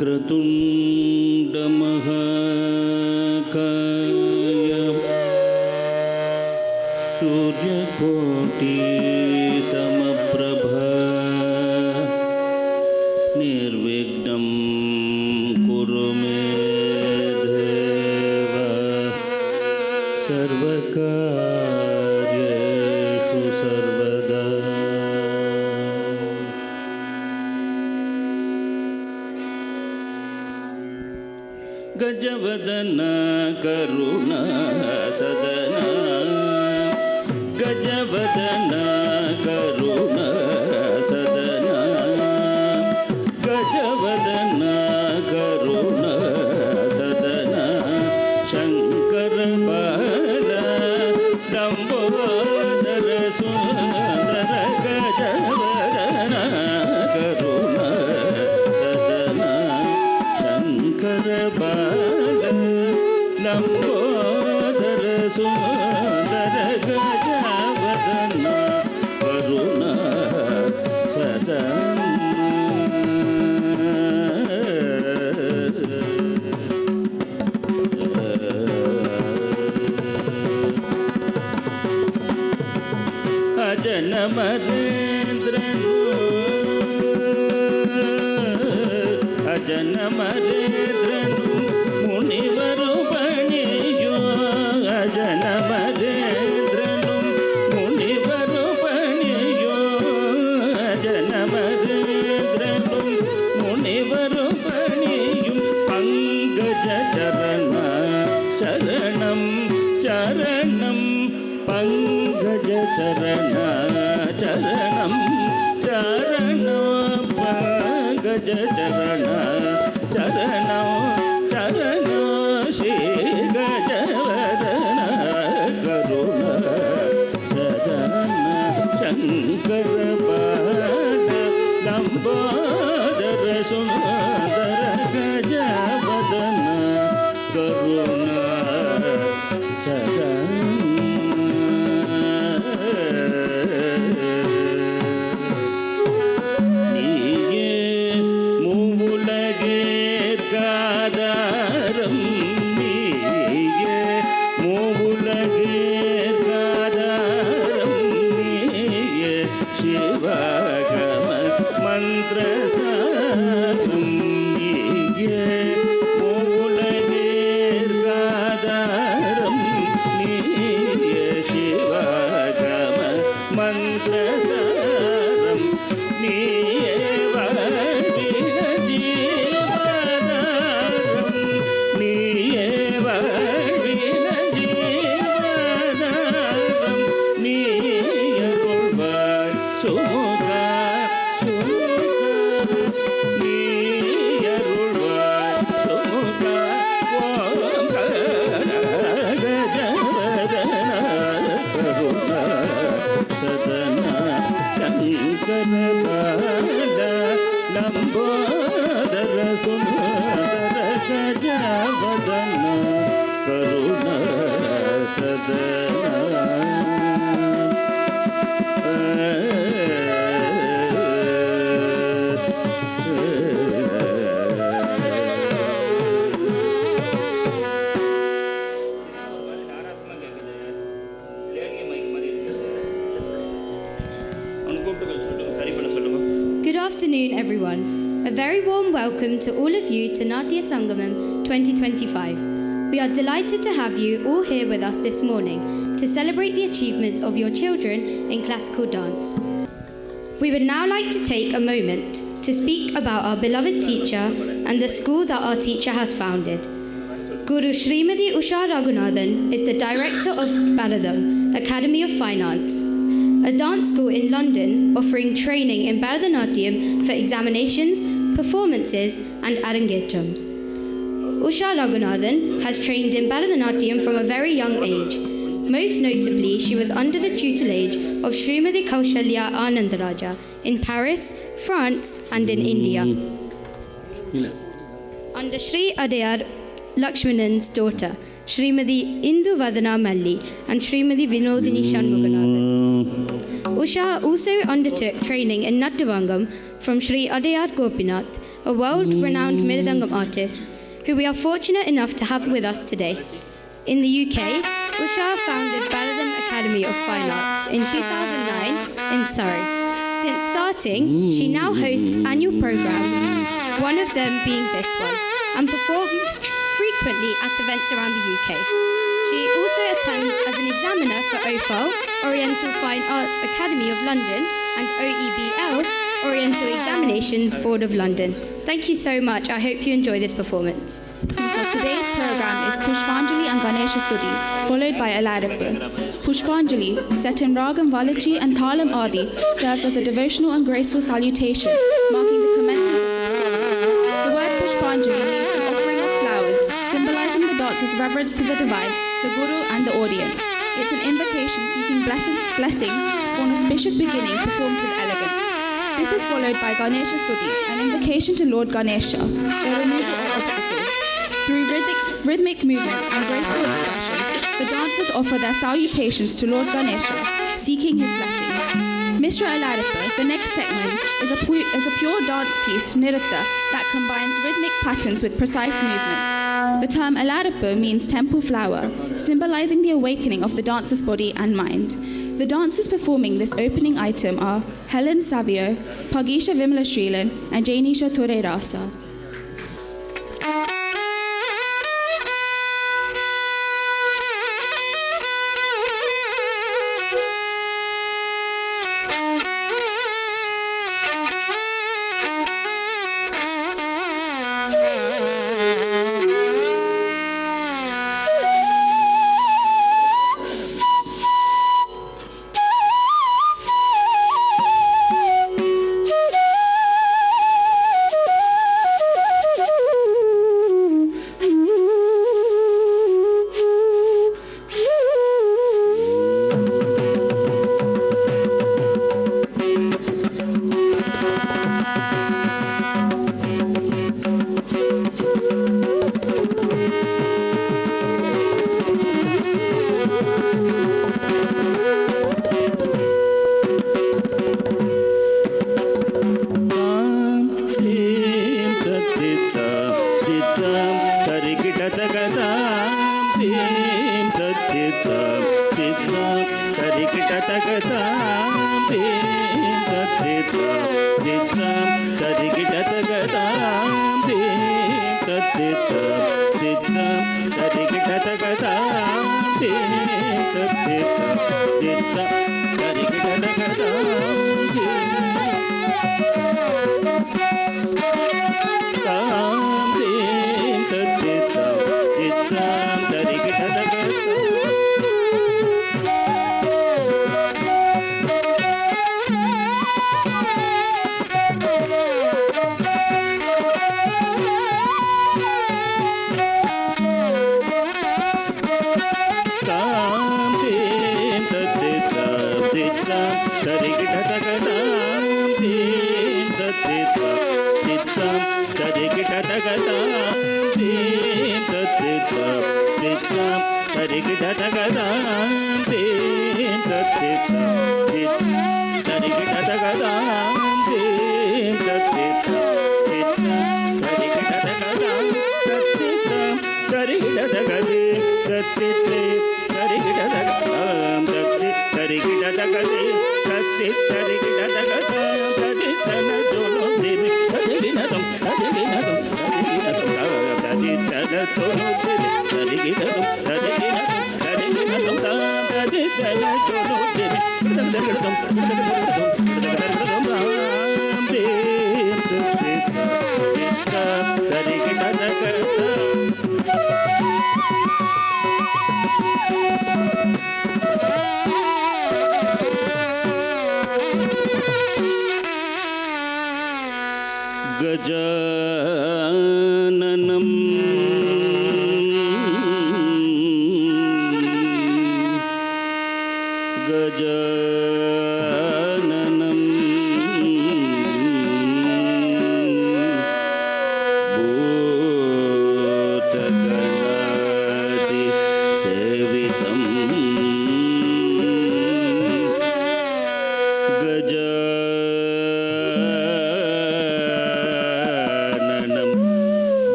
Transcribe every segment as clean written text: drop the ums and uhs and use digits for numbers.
वक्रतुण्डमहाकाय सूर्यकोटि समप्रभा निर्विघ्नं कुरु मे देव सर्वकार्येषु सर्वदा। गजवदन करुणा सदना गजवदन करुणा सदना गजवदन करुणा सदना शंकर बाल लंबोदर सुंदर गजवदन करुणा सदना शंकर बाल लंबोदर सुंदर गजवदन करुणा सदना। अजन मरेंद्रनु अजन मरेंद्रनु मुनिवरु बणियो अजन मरेंद्रनु मुनिवरु बणियो अजन मरेंद्रनु मुनिवरु बणियो पंकज चरण शरणं चरणं पंकज चरण चरणं चरणं पंकज चरण चरणं चरणं श्री गजवदन करुणा सदना शंकर बाल लंबोदर सुंदर गजवदन करुणा सदना। शिवागम मंत्र सारं नीये मूलगीर्गाधारं नीये शिवागम मंत्र सारं नीये वाणिन जीवदारं नीये वाणिन जीवदारं नीये सुमुखा सुमुखा नीयरुळ्वाय सुमुखा ओंकार गजवदन करुणा सदना शंकर बाल लंबोदर सुंदर गजवदन करुणा सदना। Good afternoon, everyone. A very warm welcome to all of you to Natya Sangamam 2025. We are delighted to have you all here with us this morning to celebrate the achievements of your children in classical dance. We would now like to take a moment to speak about our beloved teacher and the school that our teacher has founded. Guru Srimati Usha Raghunathan is the director of Bharadam Academy of Fine Arts, a dance school in London offering training in Bharatanatyam for examinations, performances and arangetrams. Usha Raghunathan has trained in Bharatanatyam from a very young age. Most notably, she was under the tutelage of Srimati Kaushalya Anandaraja in Paris, France and in India. Under Sri Adayar Lakshmanan's daughter, Srimati Indu Vadana Malli and Srimati Vinodini Shanmuganathan. Usha also undertook training in Nattavangam from Sri Adayar Gopinath, a world-renowned Miridangam artist, who we are fortunate enough to have with us today. In the UK, Usha founded Baladam Academy of Fine Arts in 2009 in Surrey. Since starting, she now hosts annual programs, one of them being this one, and performs frequently at events around the UK. She also attends as an examiner for OFAL, Oriental Fine Arts Academy of London, and OEBL, Oriental Examinations Board of London. Thank you so much. I hope you enjoy this performance. For today's program is Pushpanjali and Ganesha Stuti, followed by Alarappa. Pushpanjali, set in Ragam Valachi and Thalam Adi, serves as a devotional and graceful salutation, marking the commencement of the performance. The word Pushpanjali means an offering of flowers, symbolizing the dancer's reverence to the divine, the Guru and the audience. It's an invocation seeking blessings for an auspicious beginning performed with elegance. This is followed by Ganesha Stuti, an invocation to Lord Ganesha, the removal of obstacles. Through rhythmic movements and graceful expressions, the dancers offer their salutations to Lord Ganesha, seeking his blessings. Mr. Alarappa, the next segment, is a pure dance piece, Nritta, that combines rhythmic patterns with precise movements. The term Alarappa means temple flower, symbolizing the awakening of the dancer's body and mind. The dancers performing this opening item are Helen Savio, Pagisha Vimla Srilan, and Jainisha Ture Rasa.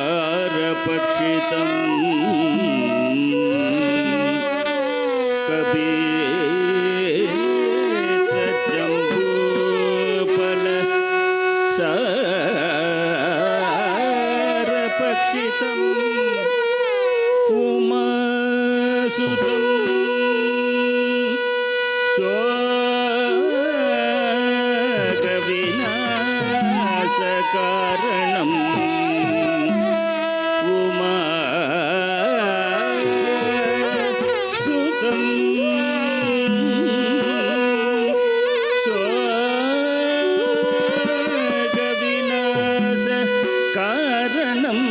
सारपक्षितं कबीरजम्बूफल सारपक्षितम् उमासुतं स्वगविनाशकारणम् उमासुतं स्वगविनाशकारणम्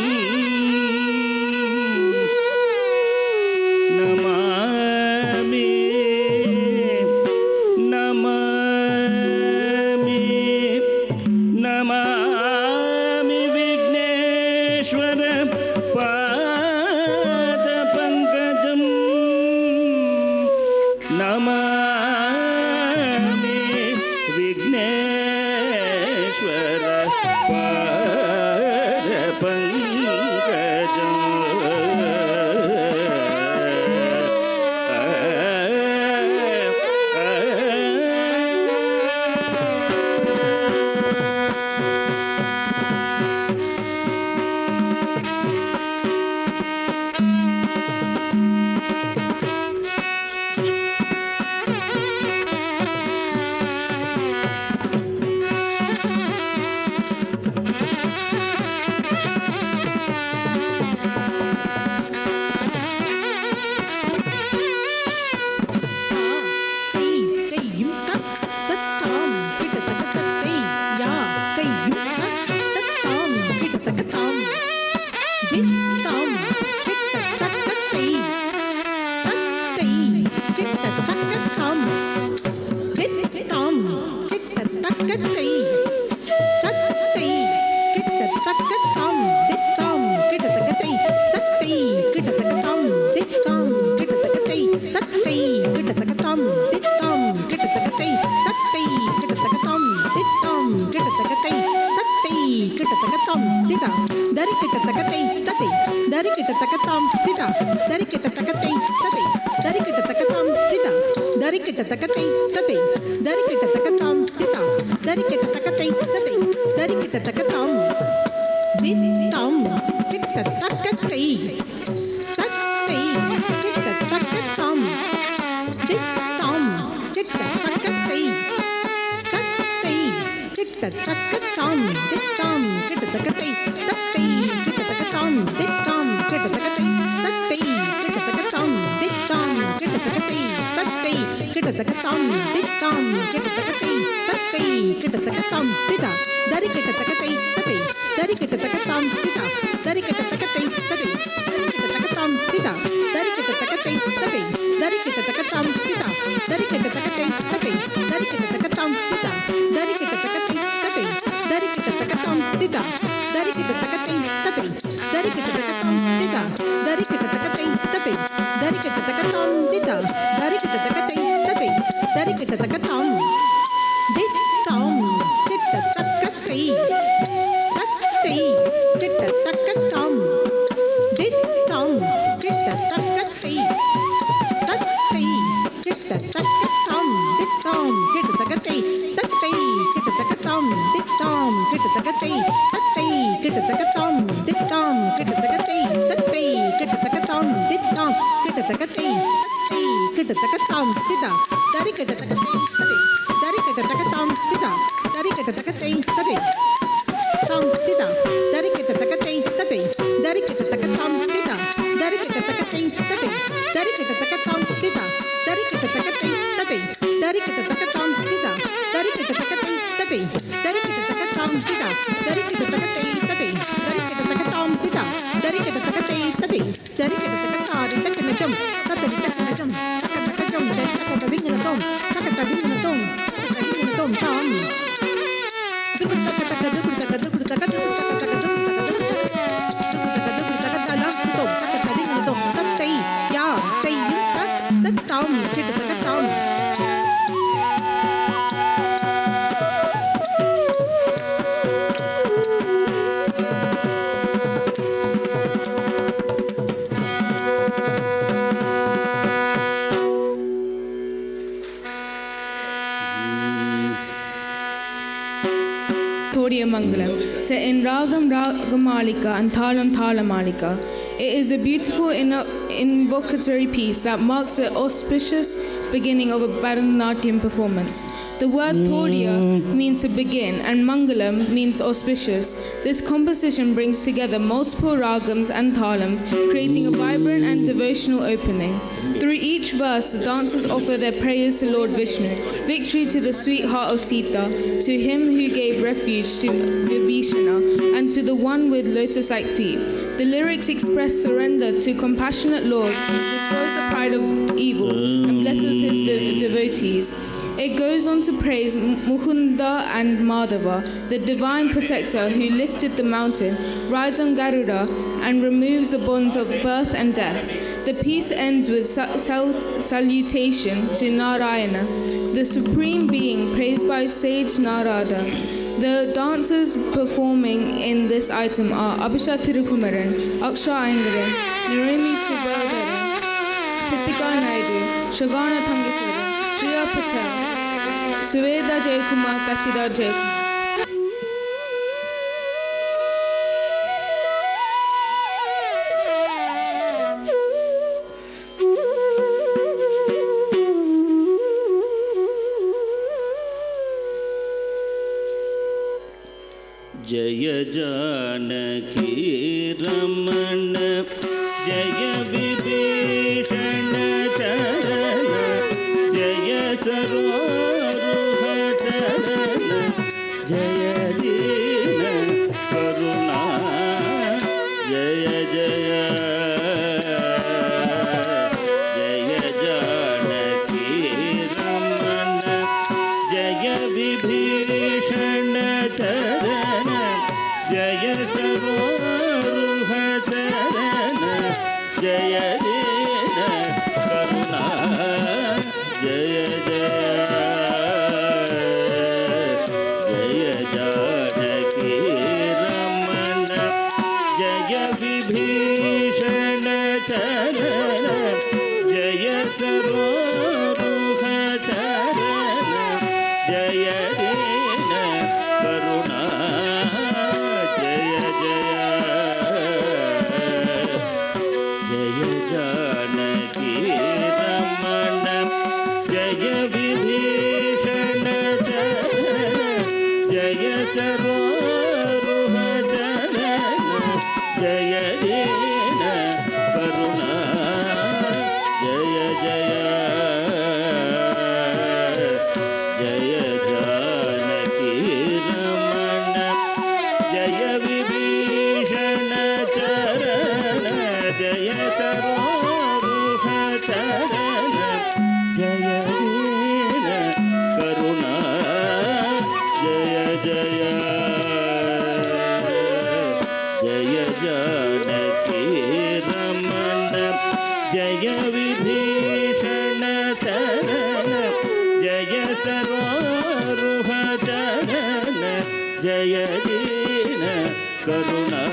Namami Namami Namami Vighneshwar पादपङ्कजम् Namami Vighneshwar in Ragam Ragamalika and Thalam Thalamalika. It is a beautiful invocatory piece that marks the auspicious beginning of a Bharatanatyam performance. The word Thodiya means to begin and Mangalam means auspicious. This composition brings together multiple ragams and thalams, creating a vibrant and devotional opening. Through each verse, the dancers offer their prayers to Lord Vishnu, victory to the sweetheart of Sita, to him who gave refuge to Vibhishana, and to the one with lotus-like feet. The lyrics express surrender to compassionate Lord who destroys the pride of evil and blesses his devotees. It goes on to praise Mukunda and Madhava, the divine protector who lifted the mountain, rides on Garuda, and removes the bonds of birth and death. The piece ends with salutation to Narayana, the supreme being praised by sage Narada. The dancers performing in this item are Abhisha Thirukumaran, Aksha Ayangaran, Niremi Subhadharan, Pritika Naidu, Shagana Thangiswaran, Shriya Patel, Suveda Jayakumar, Kashida Jayakumar. जय जानकी रमण जय विभीषण चरण जय सरोरुह चरण जय दीन करुणा जय जय जय जानकी रमण जय विभीषण चरण जय सरोरुह चरण जय दीन करुणा जय जय जय जानकी रमण जय विभीषण चरण जय सरोरुह चरण जय दीन करुणा जय जय जय जानकी रमण जय विभीषण चरण जय सरोरुह चरण जय दीन करुणा जय जय जय जानकी रमण जय विभीषण चरण जय सरोरुह चरण जय दीन करुणा जय जय जय जानकी रमण जय विभीषण चरण जय सरोरुह चरण जय दीन करुणा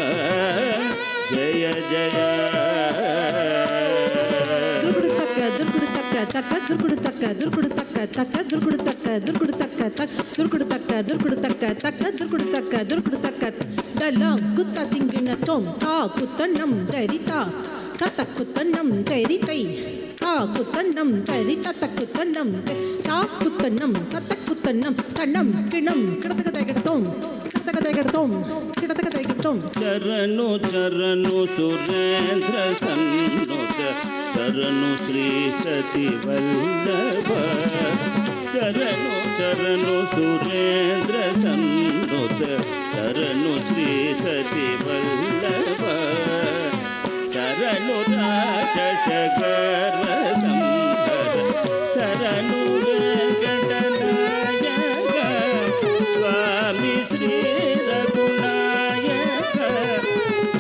जय जय Tatakutanam teritai, takutanam terita takutanam, takutanam tatakutanam tanam kinam kiratakatam kiratakatam kiratakatam. चरणु चरणु Surendra सन्नुत चरणु Shri सती वल्लभ चरणु चरणु सुरेंद्र सन्नुत चरणु श्री सती वल्लभ चरणु राशस गर्व संभर शरणु वेंकटनायक स्वामी श्री रघुनायक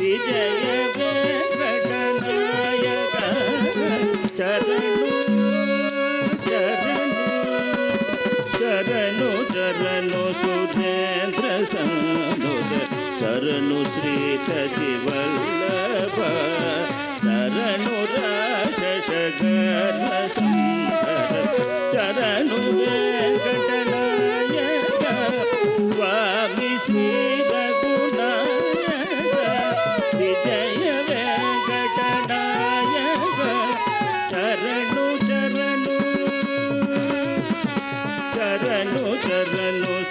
विजय वेंकटनायक चरणु चरणु चरणु चरणु सुरेंद्र सन्नुत चरणु श्री सती वल्लभ चरणु राशस गर्व संभर चरणु वेंकटनायक स्वामी श्री रघुनायक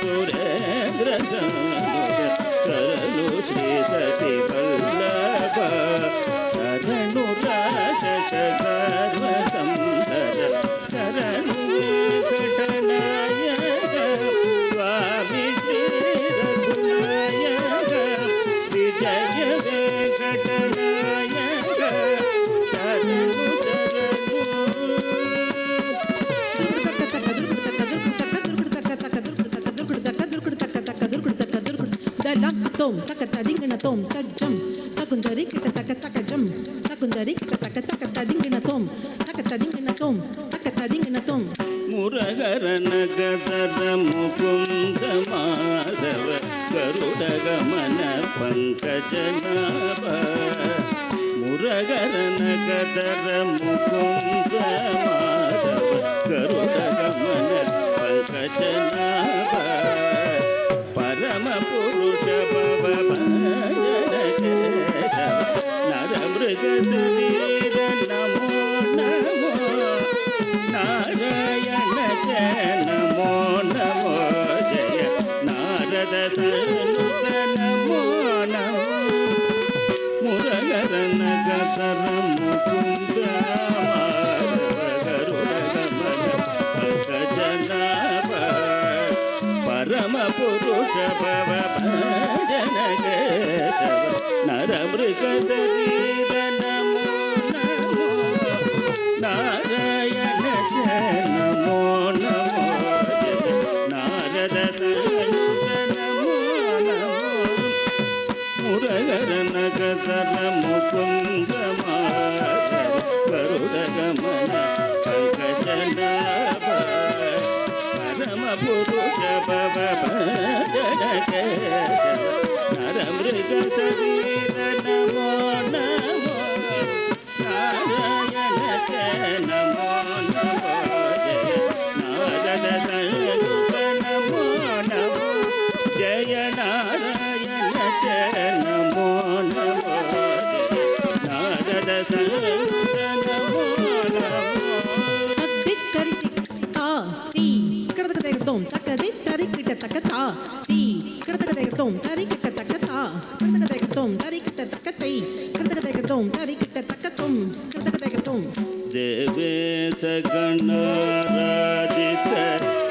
ಸುರೇಂದ್ರ ಸಂನುತ ಶರಣು ಶ್ರೀ ಸತಿ ವಲ್ಲಭ ಶರಣು ರಾಜ ಸರ್ವ ಸಂಧರ ಶರಣು ಘಟನಾಯಕ ಸ್ವಾಮಿ ಶ್ರೀ ರಘುನಾಯಕ ವಿಜಯ ವೆಂಕಟನಾಯಕ ಶರಣು Tom, takatadingina tom, tajam, sakundari kita takatakajam, sakundari kita takatadingina tom, takatadingina tom, takatadingina tom. ಮುರಗರನ ಗದರ Mukunda Madhava Garuda ಗಮನ ಪಂಕಜನಾಭ ಮುರಗರನ ಗದರ ಮುಕುಂದ ಮಾಧವ ಗರುಡ ಗಮನ ಪಂಕಜನಾಭ ಪರಮ ಪುರುಷ ಭವ ಭಜನ ಕೇಶವ ನರ ಮೃಗ ಶರೀರ ನಮೋ ನಮೋ ನಾರಾಯಣ ನಮೋ ನಮೋ ಜಯ ನಾರದ ಸನುತ ನಮೋ ನಮೋ ಮುರಗರನ ಗದರ ಮುಕುಂದ ಮಾಧವ ಗರುಡ ಗಮನ ಪಂಕಜನಾಭ ಪರಮ ಪುರುಷ ಭವ ಭಜನ ಕೇಶವ ನರ ಮೃಗ ಶರೀರ ನಮೋ ನಮೋ ನಾರಾಯಣ ನಮೋ ನಮೋ ಜಯ ನಾರದ ಸನುತ ನಮೋ ನಮೋ ಮುರಗರನ ಗದರ ಮುಕುಂದ ಮಾಧವ ಗರುಡ ಗಮನ ಪಂಕಜನಾಭ ಪರಮ ಪುರುಷ ಭವ ಭಜನ ಕೇಶವ ನರ ಮೃಗ ಶರೀರ ನಮೋ ನಮೋ ನಾರಾಯಣ ನಮೋ ನಮೋ ಜಯ ನಾರದ ಸನುತ ನಮೋ ನಮೋ ಜಯ ನಾರಾಯಣ ನಮೋ ನಮೋ ಜಯ ನಾರದ ಸನುತ ನಮೋ ನಮೋ Tadikkarikita ti kadakadegdom takade tarikita takata ti kadakadegdom tarikita takata kadakadegdom tarikita takatai kadakadegdom tarikita takatum kadakadegdom ದೇವೇಶ ಗಣಾರಾಧಿತ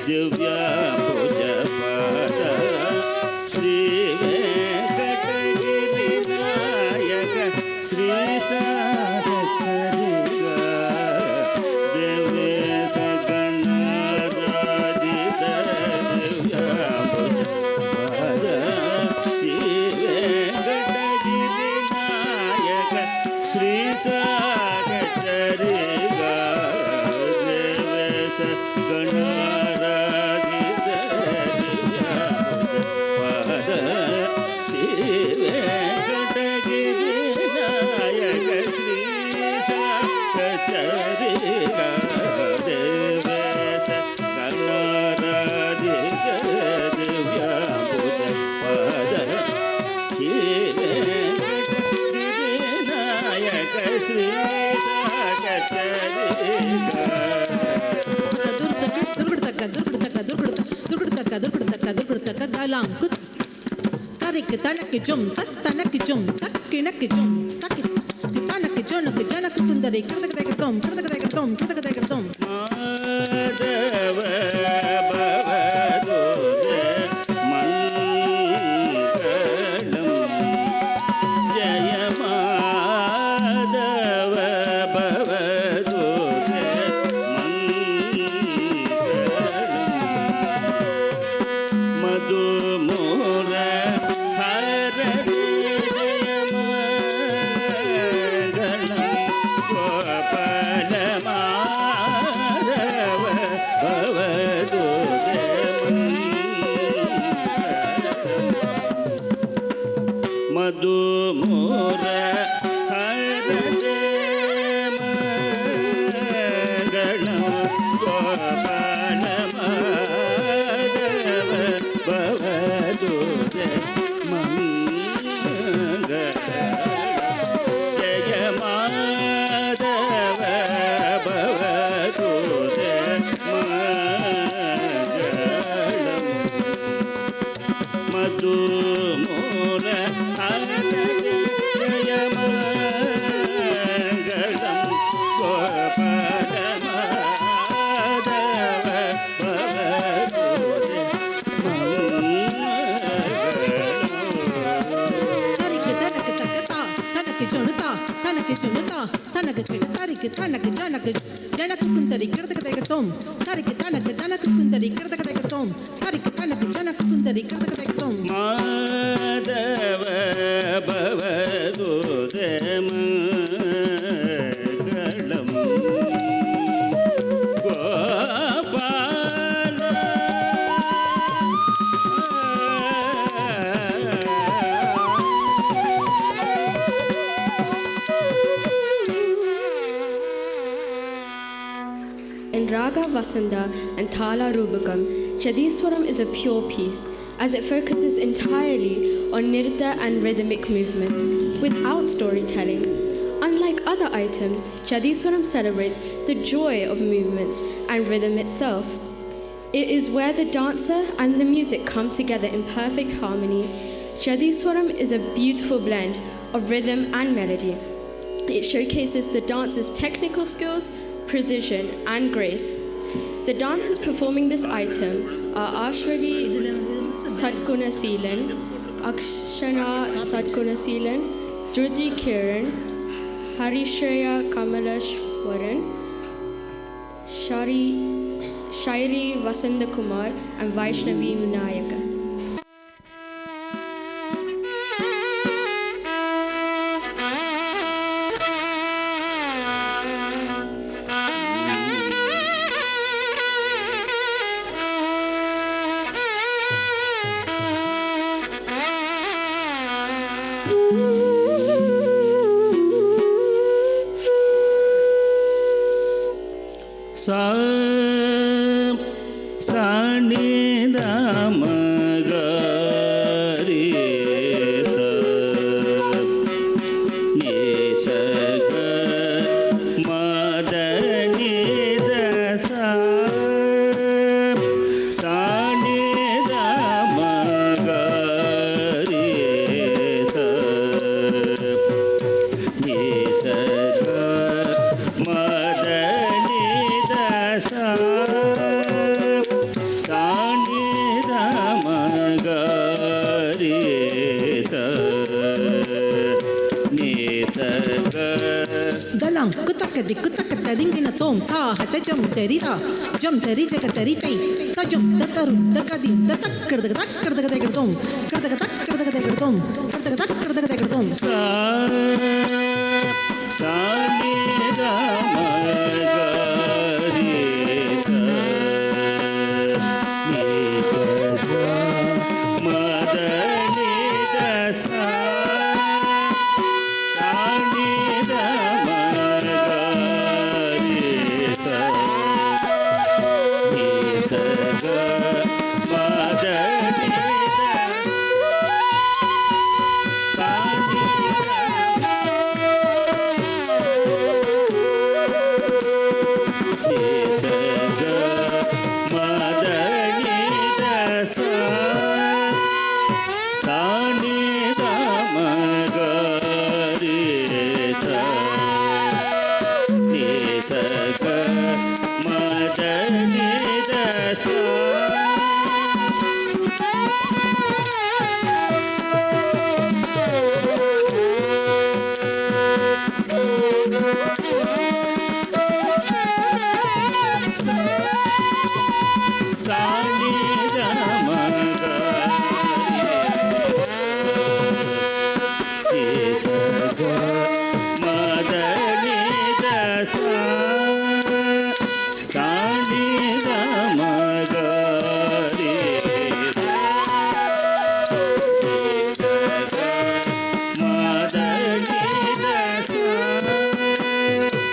ದಿವ್ಯಾಭುಜ ಪಾದ ಶ್ರೀ ವೆಂಕಟಗಿರಿ ನಾಯಕ ಶ್ರೀ ಸಾರಥರಿಗ ದೇವೇಶ ಗಣಾರಾಧಿತ ದಿವ್ಯಾಭುಜ ಪಾದ ಶ್ರೀ ವೆಂಕಟಗಿರಿ ನಾಯಕ ಶ್ರೀ ಸಾರಥರಿಗ ದೇವೇಶ ಗಣಾರಾಧಿತ ದಿವ್ಯಾಭುಜ ಪಾದ ಶ್ರೀ ವೆಂಕಟಗಿರಿ ನಾಯಕ ಶ್ರೀ ಸಾರಥರಿಗ ದೇವೇಶ ಗಣಾರಾಧಿತ ದಿವ್ಯಾಭುಜ ಪಾದ ಶ್ರೀ ವೆಂಕಟಗಿರಿ ನಾಯಕ Shri ಸಾರಥರಿಗ durgudaka dalam kut tarik tanaki jum tat tanaki jum takinaki jum takit tanaki jonaki janaki kundari kadakadegdom kadakadegdom kadakadegdom Madhava ಭವದೋರೆ ಮಂಗಳಂ ಜಯ ಮಾಧವ ಭವದೋರೆ ಮಂಗಳಂ ಮಧು ಮೋರ ಹರ ಜಯ ಮಂಗಳಂ ಗೋಪಾಲ ಮಾಧವ ಜೊಣುತಾ ತನಗೆ ಜೊಣುತಾ ತನಗೆ ತರಿಗೆ ತನಗೆ ಜನಗೆ ಜನಕ್ಕೆ ಕುಂದರಿ ಕಡದಕದೆಗತೋಂ ತರಿಗೆ ತನಗೆ ಜನಕ್ಕೆ ಕುಂದರಿ ಕಡದಕದೆಗತೋಂ ತರಿಗೆ ತನಗೆ ಜನಕ್ಕೆ ಕುಂದರಿ ಕಡದಕದೆಗತೋಂ Madhava ಭವದುದಮ ಗಳಂ Gopala In Raga Vasanda and Thala Rubakam, Chadiswaram is a pure piece, as it focuses entirely on nirta and rhythmic movements, without storytelling. Unlike other items, Chadiswaram celebrates the joy of movements and rhythm itself. It is where the dancer and the music come together in perfect harmony. Chadiswaram is a beautiful blend of rhythm and melody. It showcases the dancer's technical skills, precision and grace. The dancers performing this item are Ashwari Satguna Seelan, Akshana Satguna Seelan, Jyoti Kiran, Harishreya Kamalashwaran, Shairi Vasanda Kumar and Vaishnavi Vinayaka. sa ni da ma ga ri sa ni sa ga ma da ni da sa ni da ma ga ri sa ni sa ga ma da sa ni da ma ga ri sa ni sa ga Dalang kutakka dingina tom ta hata jam terita jam teri jaga teritai ta jam tataru takadi takkar daga tom kar daga tom kar daga tom sa ni da ma ga ri sa ni sa ga ma da ni da sa ni da ma ga ri sa ni sa ga ma da ni da sa ni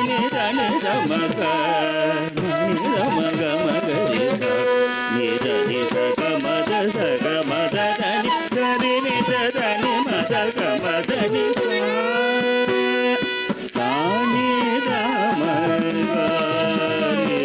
ni da ni da ma ga ma ga ma ga ni sa ga ma da da ni da ni sa da ni ma da ga ma da ni sa ni da ma ga ni sa ga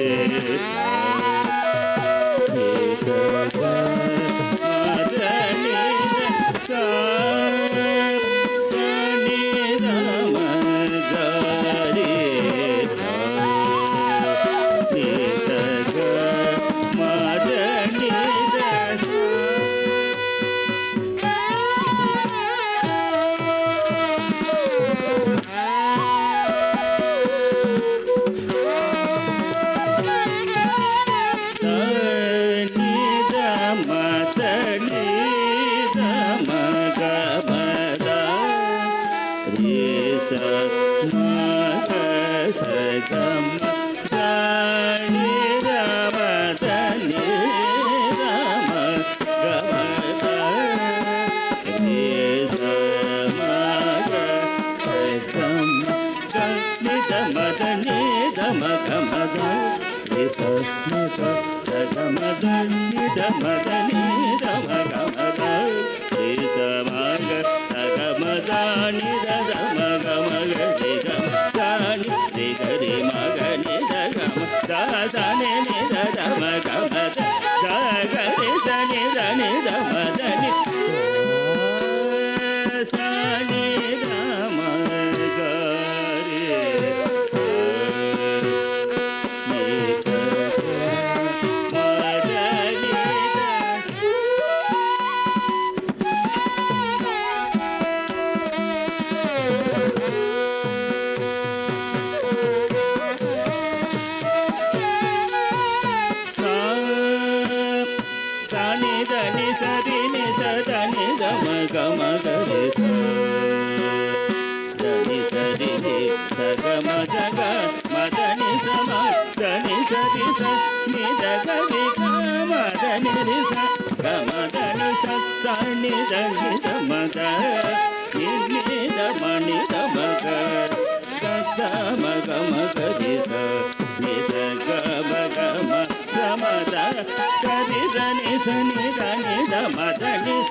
ma da ni sa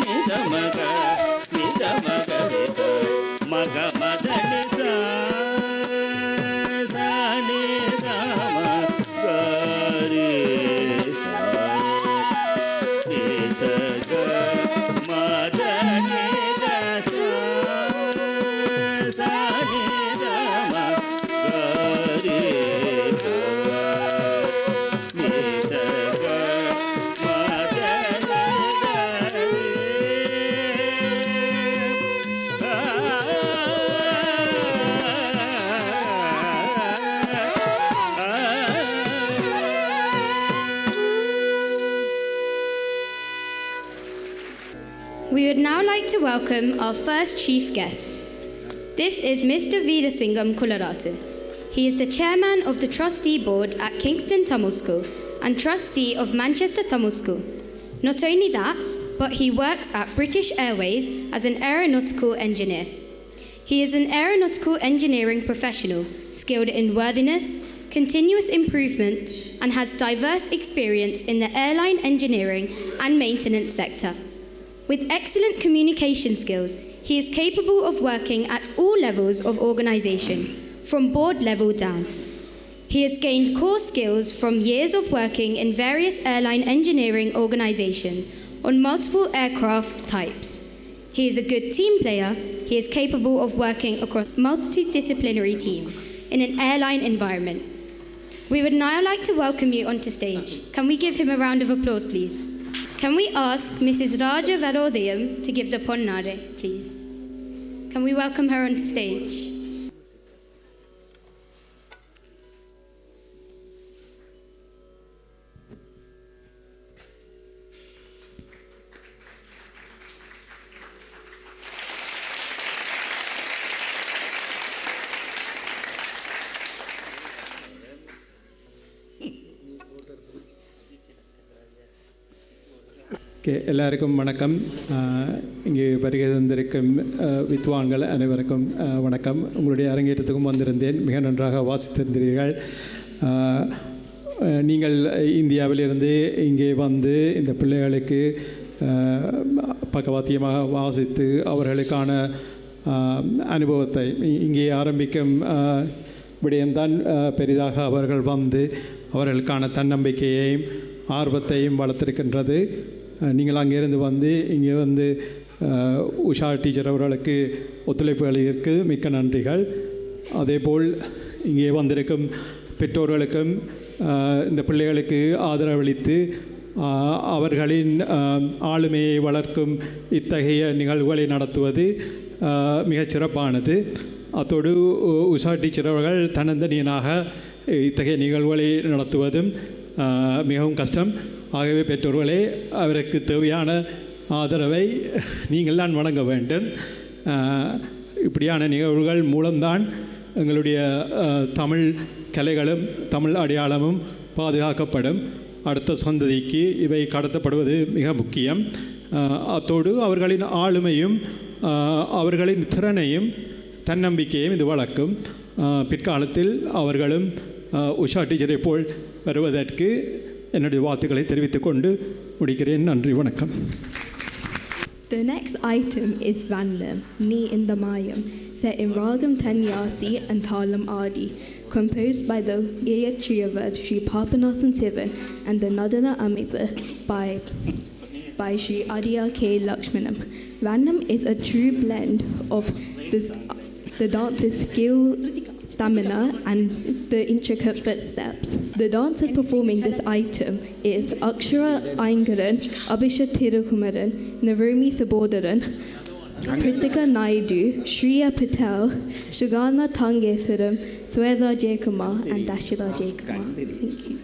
ni da ma ga ni sa ni sa ga ma da ni da sa. We would now like to welcome our first chief guest. This is Mr. Veerasingam Kularasu. He is the chairman of the trustee board at Kingston Tamil School and trustee of Manchester Tamil School. Not only that, but he works at British Airways as an aeronautical engineer. He is an aeronautical engineering professional, skilled in worthiness, continuous improvement, and has diverse experience in the airline engineering and maintenance sector. With excellent communication skills, he is capable of working at all levels of organisation, from board level down. He has gained core skills from years of working in various airline engineering organisations on multiple aircraft types. He is a good team player. He is capable of working across multidisciplinary teams in an airline environment. We would now like to welcome you onto stage. Can we give him a round of applause, please? Can we ask Mrs. Raja Varodayam to give the Ponnade, please? Can we welcome her onto stage? எல்லாருக்கும் வணக்கம். இங்கே வருகை தந்திருக்கும் வித்வான்கள் அனைவருக்கும் வணக்கம். உங்களுடைய அரங்கேற்றத்துக்கும் வந்திருந்தேன். மிக நன்றாக வாசித்திருந்தீர்கள். நீங்கள் இந்தியாவிலிருந்து இங்கே வந்து இந்த பிள்ளைகளுக்கு பக்கவாத்தியமாக வாசித்து அவர்களுக்கான அனுபவத்தை இங்கே ஆரம்பிக்கும் விடயம்தான் பெரிதாக அவர்கள் வந்து அவர்களுக்கான தன்னம்பிக்கையையும் ஆர்வத்தையும் வளர்த்திருக்கின்றது. நீங்கள் அங்கேருந்து வந்து இங்கே வந்து உஷா டீச்சர் அவர்களுக்கு ஒத்துழைப்பு அளிக்க மிக்க நன்றிகள். அதேபோல் இங்கே வந்திருக்கும் பெற்றோர்களுக்கும் இந்த பிள்ளைகளுக்கு ஆதரவளித்து அவர்களின் ஆளுமையை வளர்க்கும் இத்தகைய நிகழ்வுகளை நடத்துவது மிகச் சிறப்பானது. அத்தோடு உஷா டீச்சர் அவர்கள் தன்னந்தனியனாக இத்தகைய நிகழ்வுகளை நடத்துவதும் மிகவும் கஷ்டம். ஆகவே பெற்றோர்களே, அவருக்கு தேவையான ஆதரவை நீங்கள் தான் வழங்க வேண்டும். இப்படியான நிகழ்வுகள் மூலம்தான் எங்களுடைய தமிழ் கலைகளும் தமிழ் அடையாளமும் பாதுகாக்கப்படும். அடுத்த சந்ததிக்கு இவை கடத்தப்படுவது மிக முக்கியம். அத்தோடு அவர்களின் ஆளுமையும் அவர்களின் திறனையும் தன்னம்பிக்கையும் இது வளர்க்கும். பிற்காலத்தில் அவர்களும் உஷா டீச்சரை போல் வருவதற்கு என்னுடைய வாழ்த்துக்களை தெரிவித்துக் கொண்டு முடிக்கிறேன். நன்றி, வணக்கம். The next item is Vandam, Ni Indamayam, set in Ragam Tanyasi and Thalam Adi, composed by the Ayatriyavad Sri Papanasan Sivan and the Nadana Amiba by Sri Adya K. Lakshmanam. Vandam is a true blend of the dancer's skill, stamina and the intricate footsteps. The dancers performing this item is Akshara Aingaran, Abhisha Thirukumaran, Narumi Sabodaran, Kritika Naidu, Shriya Patel, Shugana Tangeswaram, Swetha Jayakumar and Dashila Jayakumar. Thank you.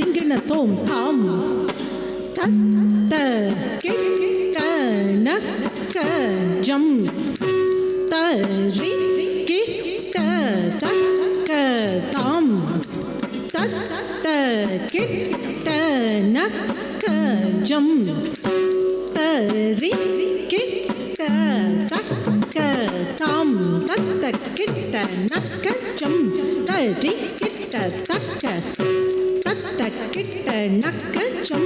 Dingina tom tam tat ta kit ta na ka jam ta ri kit ta tat ka tam tat ta kit ta na ka jam ta ri kit ta tat ka tam tat ta kit ta na ka jam ta ri kit ta tat ka Tatta kitta nakka chum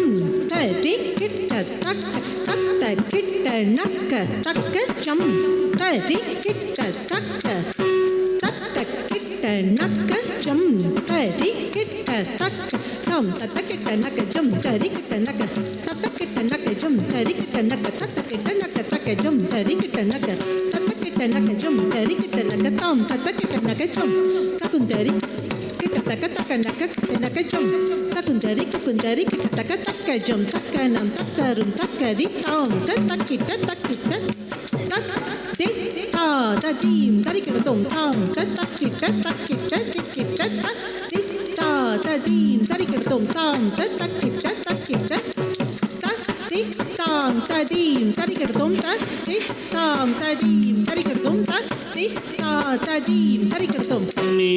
tari kitta takka tatta kitta nakka takka chum tari kitta takka tatta kitta nakka chum tari kitta takka tam tatta kitta nakka chum tari kitta nakka tatta kitta nakka chum tari kitta nakka tatta kitta nakka takka chum tari kitta nakka tatta kitta nakka chum tari kitta nakka tam tatta kitta nakka chum sakundari taka taka naka naka jum takundari takundari kita taka taka jum taka nam takarum takari tam takki takki tak de ta da dim dari kita tom tam takki takki takki tak de ta da dim dari kita tom tam takki takki tak de tam da dim dari kita tom tak de tam da dim dari kita tom tak de ta da dim dari kita tom நீ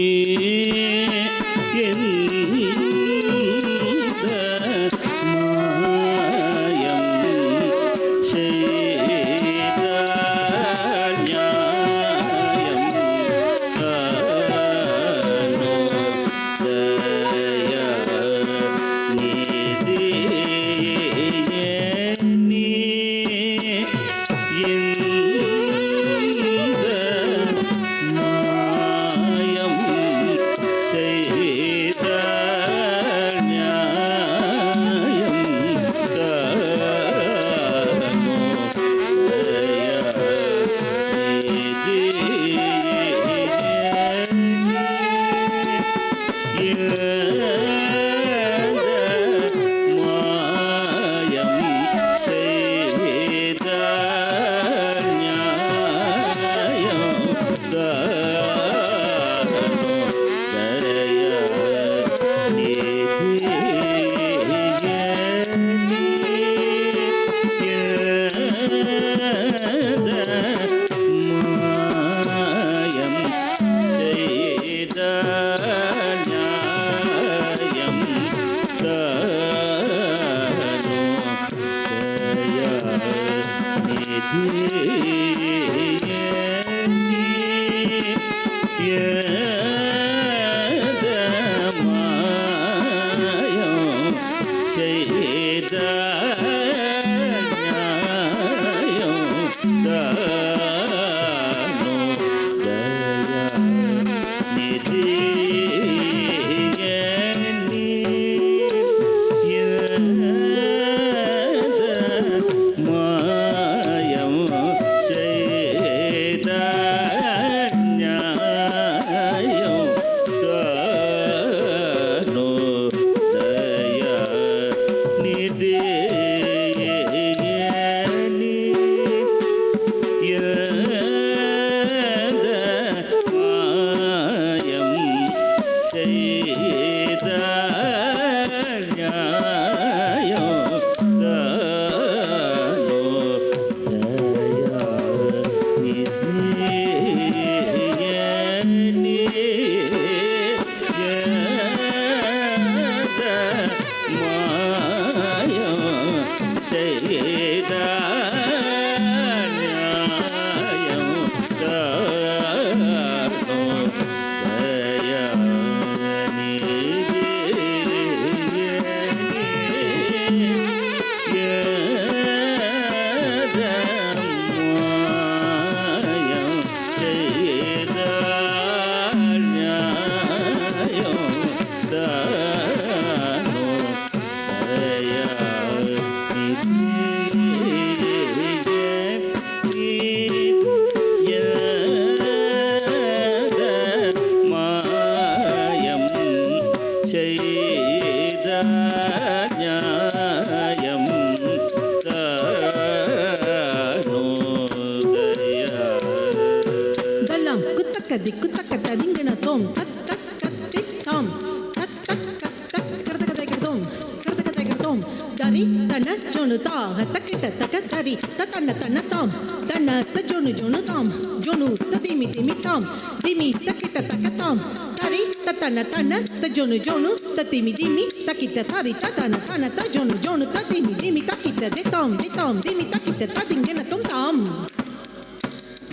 Jonu jonu ta timi dimi ta kita sari ta tana tana ta jonu jonu ta timi dimi ta kita de tom dimi ta kita ta dingena tom tom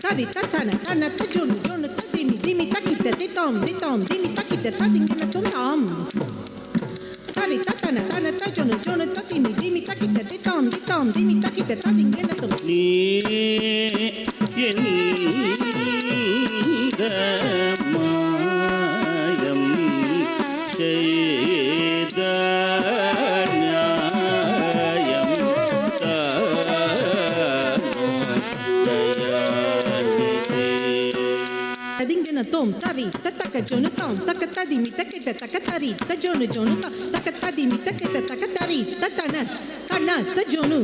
sari ta tana tana ta jonu jonu ta timi dimi ta kita de tom dimi ta kita ta dingena tom tom sari ta tana tana ta jonu jonu ta timi dimi ta kita de tom dimi ta kita ta dingena tom ni tom tari ta taka jonu tom taka ta dimi ta kita taka tari ta jonu jonu ta taka ta dimi ta kita taka tari ta tana ta jonu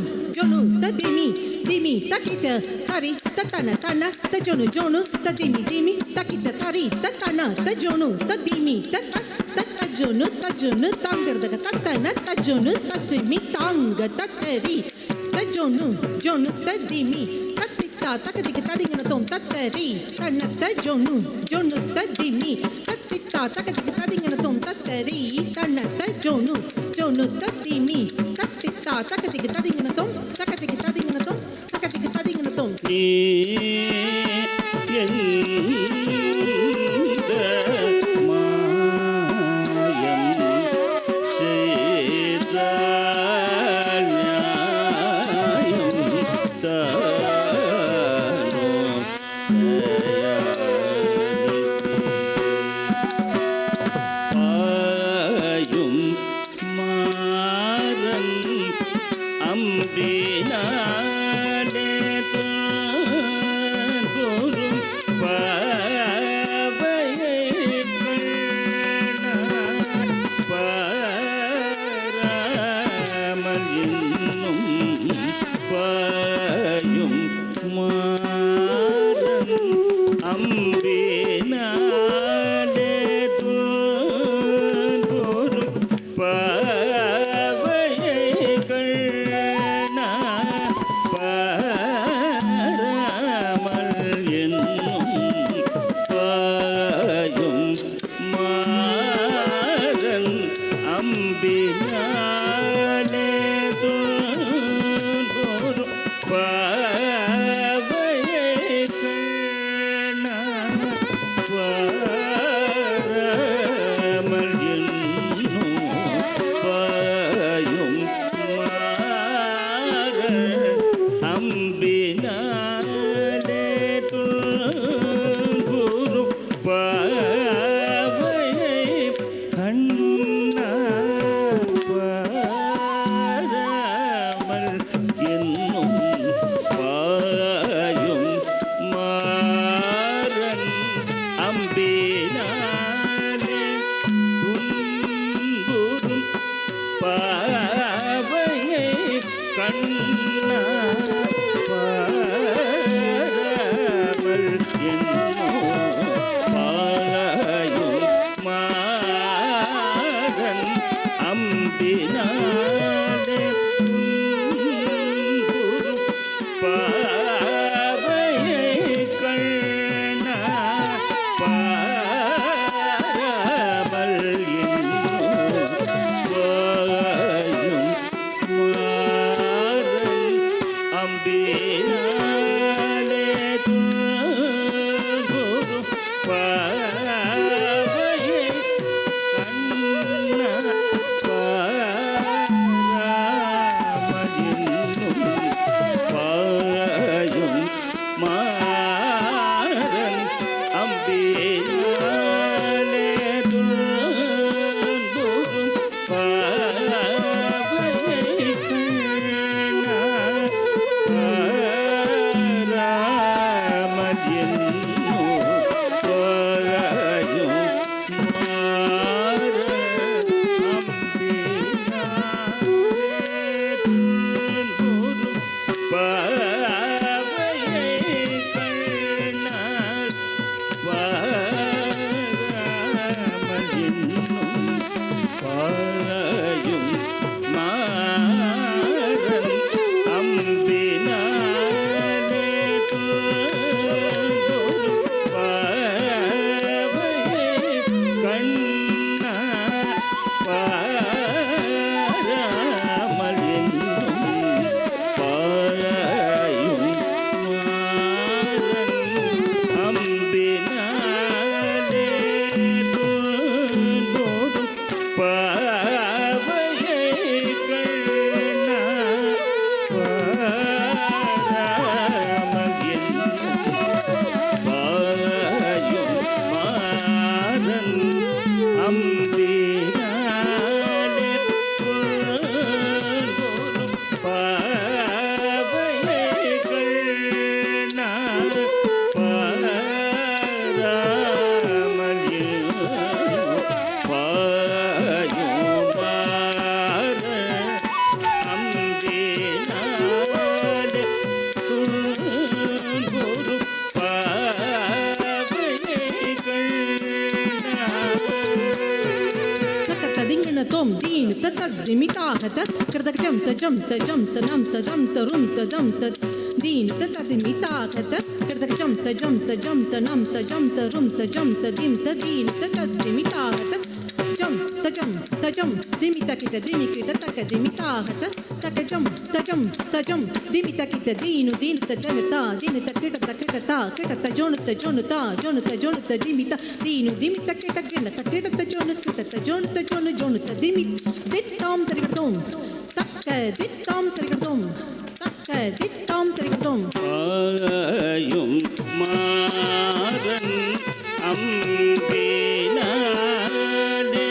ta dimi ta kita tari ta tana ta jonu ta dimi ta kita tari ta tana ta jonu ta dimi ta jonu tanga daga ta tana ta jonu ta dimi tanga ta tari ta jonu ta dimi ta taka dika ta dingena tom ta tari tana ta jonu ta dimi ta taka dika ta dingena tom ta tari tana ta jonu ta dimi ta taka dika ta dingena tom taka dika ta dingena tom அம்பினாலே அம்பினாலே துன்புறும் பாவையை கண்ணா பாராமலின்னும் பாயும் மாறன் அம்பினாலே துன்புறும் பாவையை கண்ணா பாராமலின்னும் பாயும் Tom din tatat dimita hata kerdak jam ta tanam ta dam ta rum ta dam ta din tatat dimita hata kerdak jam ta tanam ta rum ta dim ta din tatat dimita hata jam dimita kita dimikita taka dimita hata taka jam dimita kita din ta janata din ta kita ta jonata dimita din dimita kita ta jonata dimit dittam trigatom takka dittam trigatom ஆயும் மாறன் அம்பினாலே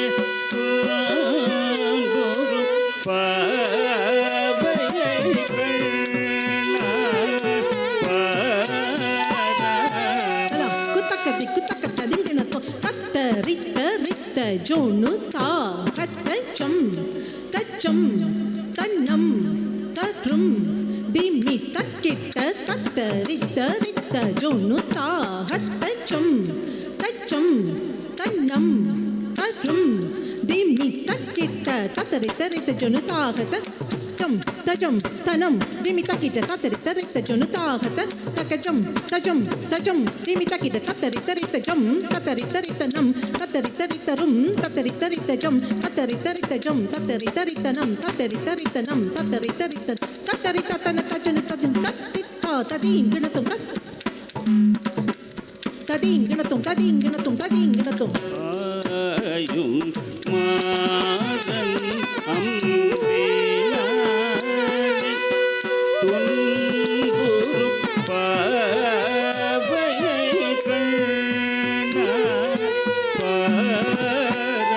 துன்புறும் பாவையை கண்ணா ala kutaka dimgena to tatta ritta jonu ta hatta cham tannam tarum dimi takitta tatta ritta jonu ta hatta cham tannam tarum dimi takitta tatta ritta jonu ta hatta cham tanam dimi takitta tatta ritta jonu ta hatta takajam tajam dimi takitta tatta ritta jam tatta ritta nam tatta ritta rum tatta ritta jam tatta ritta jam tatta ritta nam tatta ritta nam tatta ritta tanaka janu tatta tadin ginatum tadin ginatum ஆயும் மாறன் அம்பினாலே துன்புறும் பாவையை கண்ணா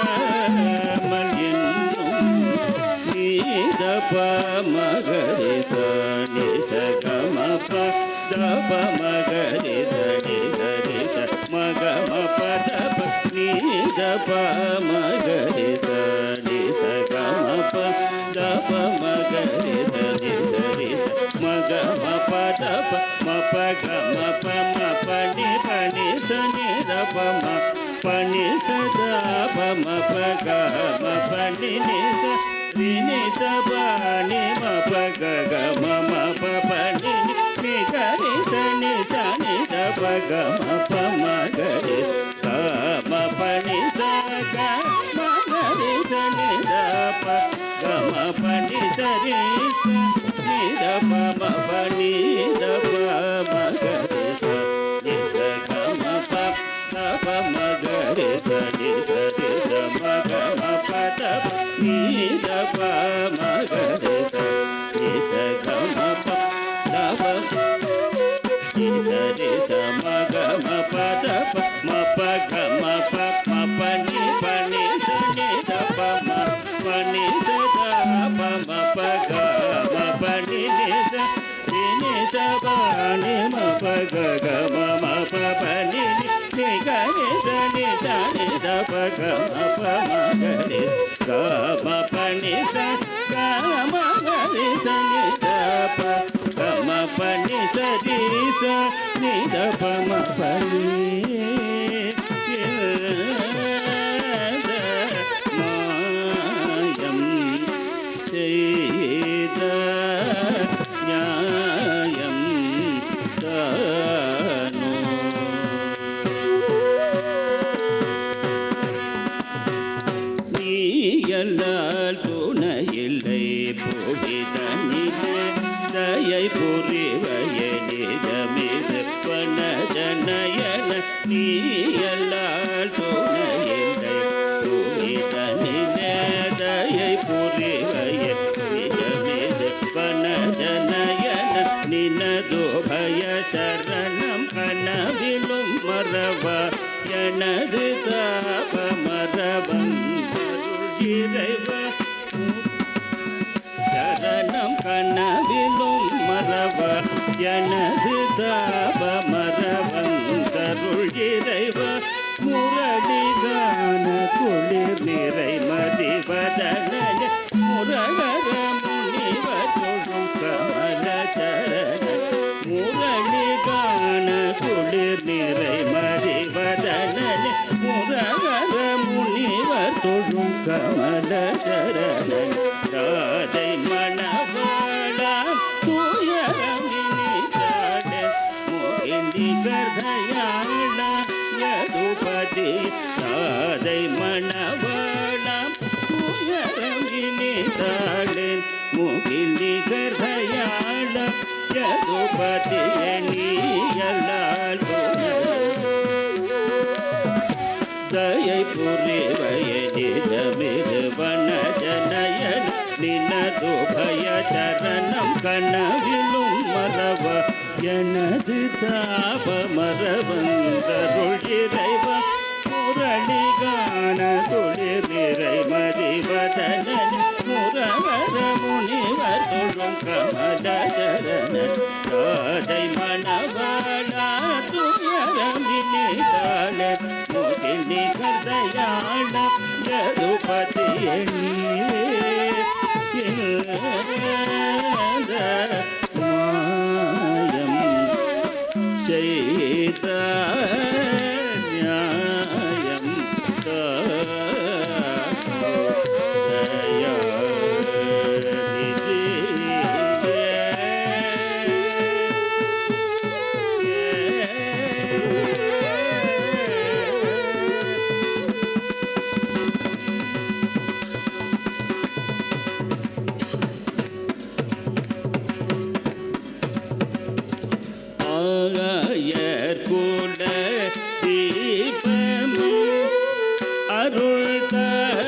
பாராமல் என்னும் நீதப மகரி சனி சகமப தப மகரி சனி சரி ச மகம பதப நீதப மகரி சனி சகமப தப மகரி சனி சரி ச மகம பதப மப கம பம பனி பனி சனி தப ம பனி சதா பம பகம பனி நிச ரினி சபனி மப கம மப பனி நி கரி சனி சனி தப கம பம கரி கம பனி சக மகரி சனி தப கம பனி சரி ச நி ma pa ni da pa ma ga re sa ni sa ga ma pa da pa ma ga re sa ni sa ma ga ma pa da pa ni da pa ma ga re sa ni sa ga ma pa da pa ni sa ma ga ma pa da pa ma pa ga ma pa ni sa ni da pa ni sa da pa ma pa ga ma pa ni sa ba ni ma pa ga ga ma pa ni ga ni sa ni da pa ga ma pa ma ga ni ga ma pa ni sa ga ma ga ni sa ni da pa ga ma pa ni sa ni da pa ma pa ni mayam seida nyayam tano நீயல்லால் துணையில்லை புவிதனிலே தயை புரிவய நிஜமிது பணஜனயன நீயல்லால் துணையில்லை புவிதனிலே தயை புரிவய நிஜமிது பணஜனயன நினது பய சரணம் கனவிலும் மறவ எனது தாப மரபம் இறைவா சரணம் கனவிலும் மறவ எனது தாப மரவந்தருள் இறைவா முரளிகான குளிர் நிறை மதிவதன முரகர முனிவ தொழும் கமல சரண முரளிகான குளிர் நிறை மதிவதன முரகர முனிவர் தொழும் கமல சரணன் ராதை மணவாளா தூயரமினிதாட மோகினி கர்தயாள யதுபதி ராதை மணவாளா தூயரமினிதாட மோகினி கர்தயாள யதுபதி நீயல்லால் தயை புரிவய நிஜமிது வனஜனயன் நினது பய சரணம் கனவிலும் மறவ எனது தாப மரவந்தருள் இறைவ முரளிகான குளிர் நிறை மதிவதனன் முரவர முனிவர் தொழும் கமல சரணன் ராதை மணவாளா துயரமினிதாள மோகினி கர்தயாள யதுபதி மாயம் செய்த நியாயம் ஆயர்குல தீபம் அருள் தர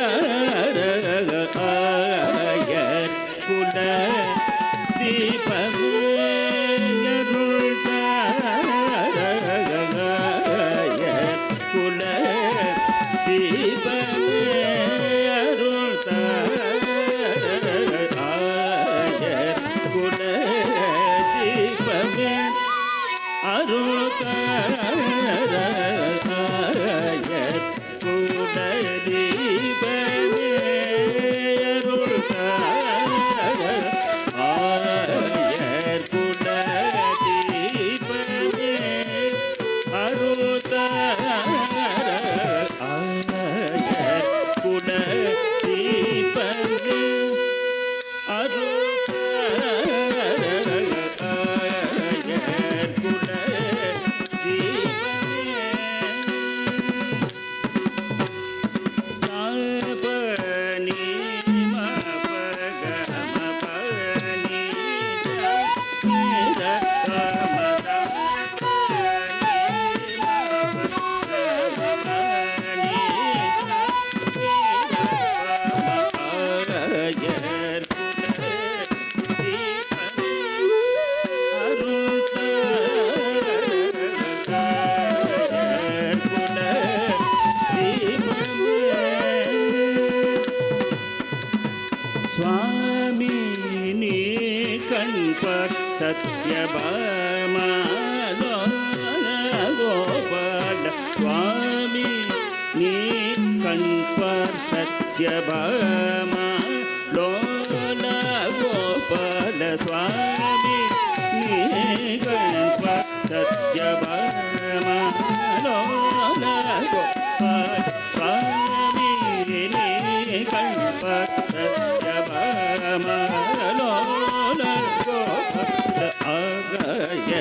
ஆயர்குல தீபம் அருள் தர ஆயர்குல தீபம் அருள் தர ஆயர்குல தீபம் அருள் குடதீபமே அருள் சுவாமி நீ கண்பார் சத்யபாமா கோபால சுவாமி நீ கண்பார் சத்யபாமா லோல கோபால சுவாமி நீ கண்பார் சத்யபாமா லோல கோபால சுவாமி நீ கண்பார் சத்யபாமா லோல கோபால ஆகாய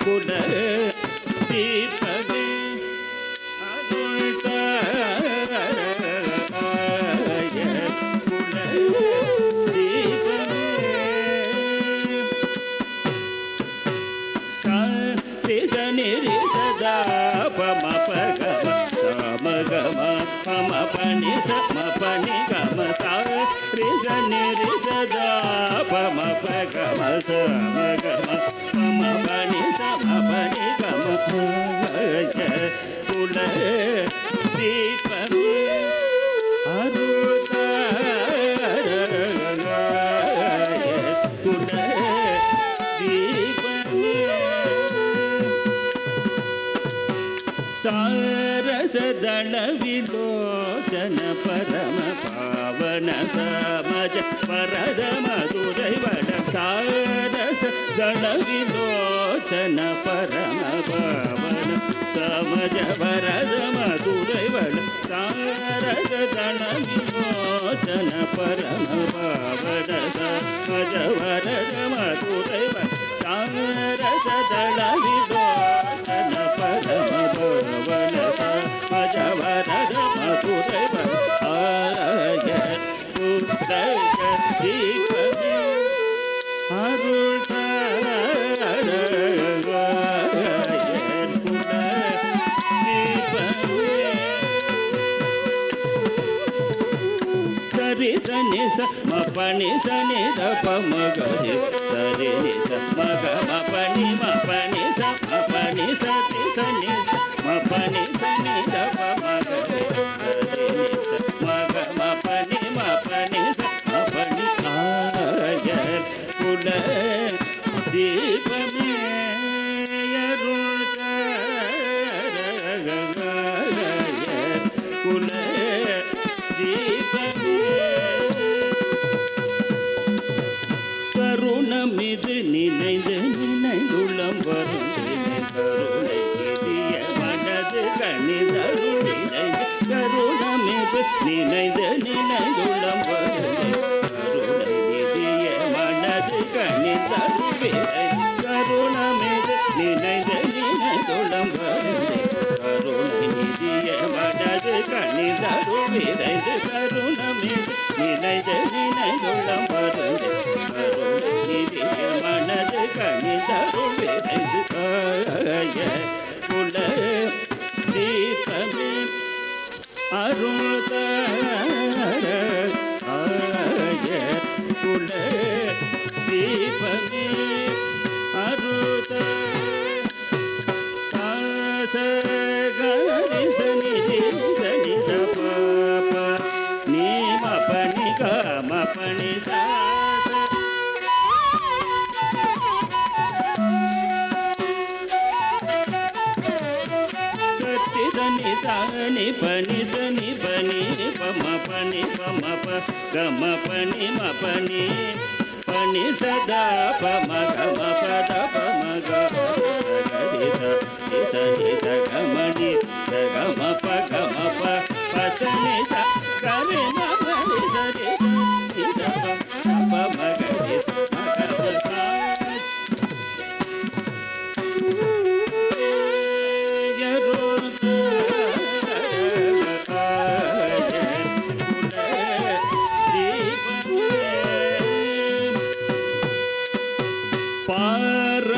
குல தீபமே Pama pani gama sa re sa ni re sa da pama pa gama sa ma gama pama pani sa ma pani gama ya kula deepame aruta kula deepame ಸಾರಸದಳ ವಿಲೋಚನ ಪರಮ ಪಾವನ ಸಮಜ ಪರದ ಮಧುರೈವಳ ಸಾರಸದಳ ವಿಲೋಚನ ಪರಮ ಪಾವನ ಸಮಜ ಪರದ ಮಧುರೈವಳ ಸಾರಸದಳ ವಿಲೋಚನ ಪರಮ ಪಾವನ ಸಮಜ ವರದ ಮಧುರೈವಳ ಸಾರಸದಳ ವಿಲೋಚನ ಪರಮ ಪಾವನ ಸಮಜ ವರದ ಮಧುರೈವಳ ಆಯ ಸುಂದರ ದೀಪಮೇ அருள் சரி சனி ச மபனி சனி த பமகரி சரி நி ச மக மபனி மபனி ச மபனி சரி சனி மபனி சனி த பமகரி சரி நி ச மக மபனி மபனி ச மபனி ஆய குல தீபமே குல தீபமே கருணமிது நினைந்து நினைந்துள்ளம் வருந்தினை கருணை கிதிய மனது கணிதருளினை கருணமிது நினைந்து நினைந்துள்ளம் வருந்தினை கருணை கிதிய மனது கணிதருளினை கருணமிது நினைந்து நினைந்துள்ளம் வருந்தினை கருணை நிதிய மனது கணிதருளினை கருணமிது நினைந்து நினைந்துள்ளம் வருந்தினை கருணை நிதிய மனது கணிதருளினை ஆய குல தீபமே அருள் ஆய குல தீபமே அருள் சாச கணி சனி சனி த பாப நீ மபனி க மபனி சாச சத்தி சனி சனி பனி சனி பனி பம பனி பம ப கம பனி மபனி பனி சதா பம கம பத பம க சகரி சனி சகமணி சகம ப கம ப பசனி சகரி மபனி சரி சப பம கரி மகப பார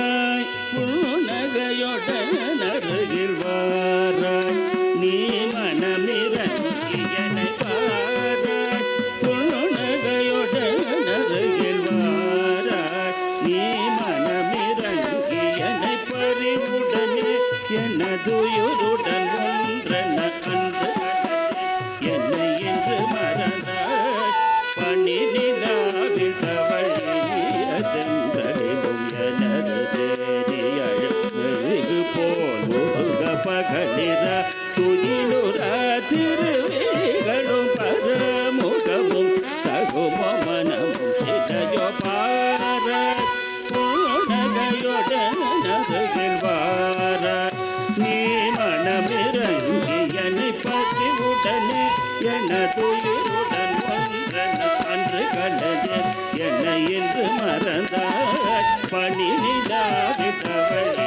என்று மறந்தாய் பணி நிலாவிட்டவழிய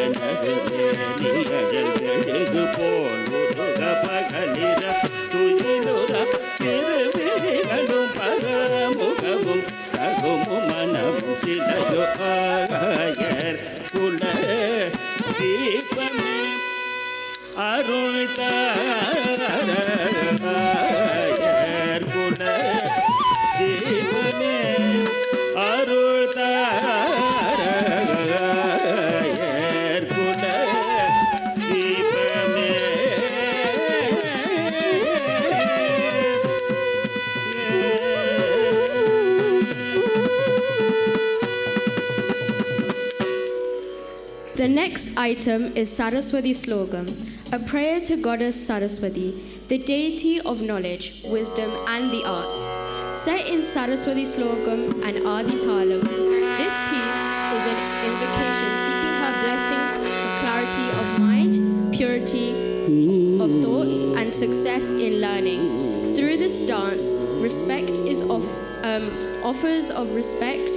எனது வேணியழகு போல் உருக பகலிர துயிலுற திருவிழிகளும் பரமுகமும் தகுமும் மனமும் சிலையோ ஆயர் குல தீபமே அருள் தாயர் குல தீபமே அருள் தாயர் குல தீபமே The next item is Saraswati Slogam, a prayer to Goddess Saraswati, the deity of knowledge, wisdom, and the arts. Set in Saraswati Slogam and Adi Thalam, this piece is an invocation seeking her blessings for clarity of mind, purity of thoughts, and success in learning. Through this dance, offers of respect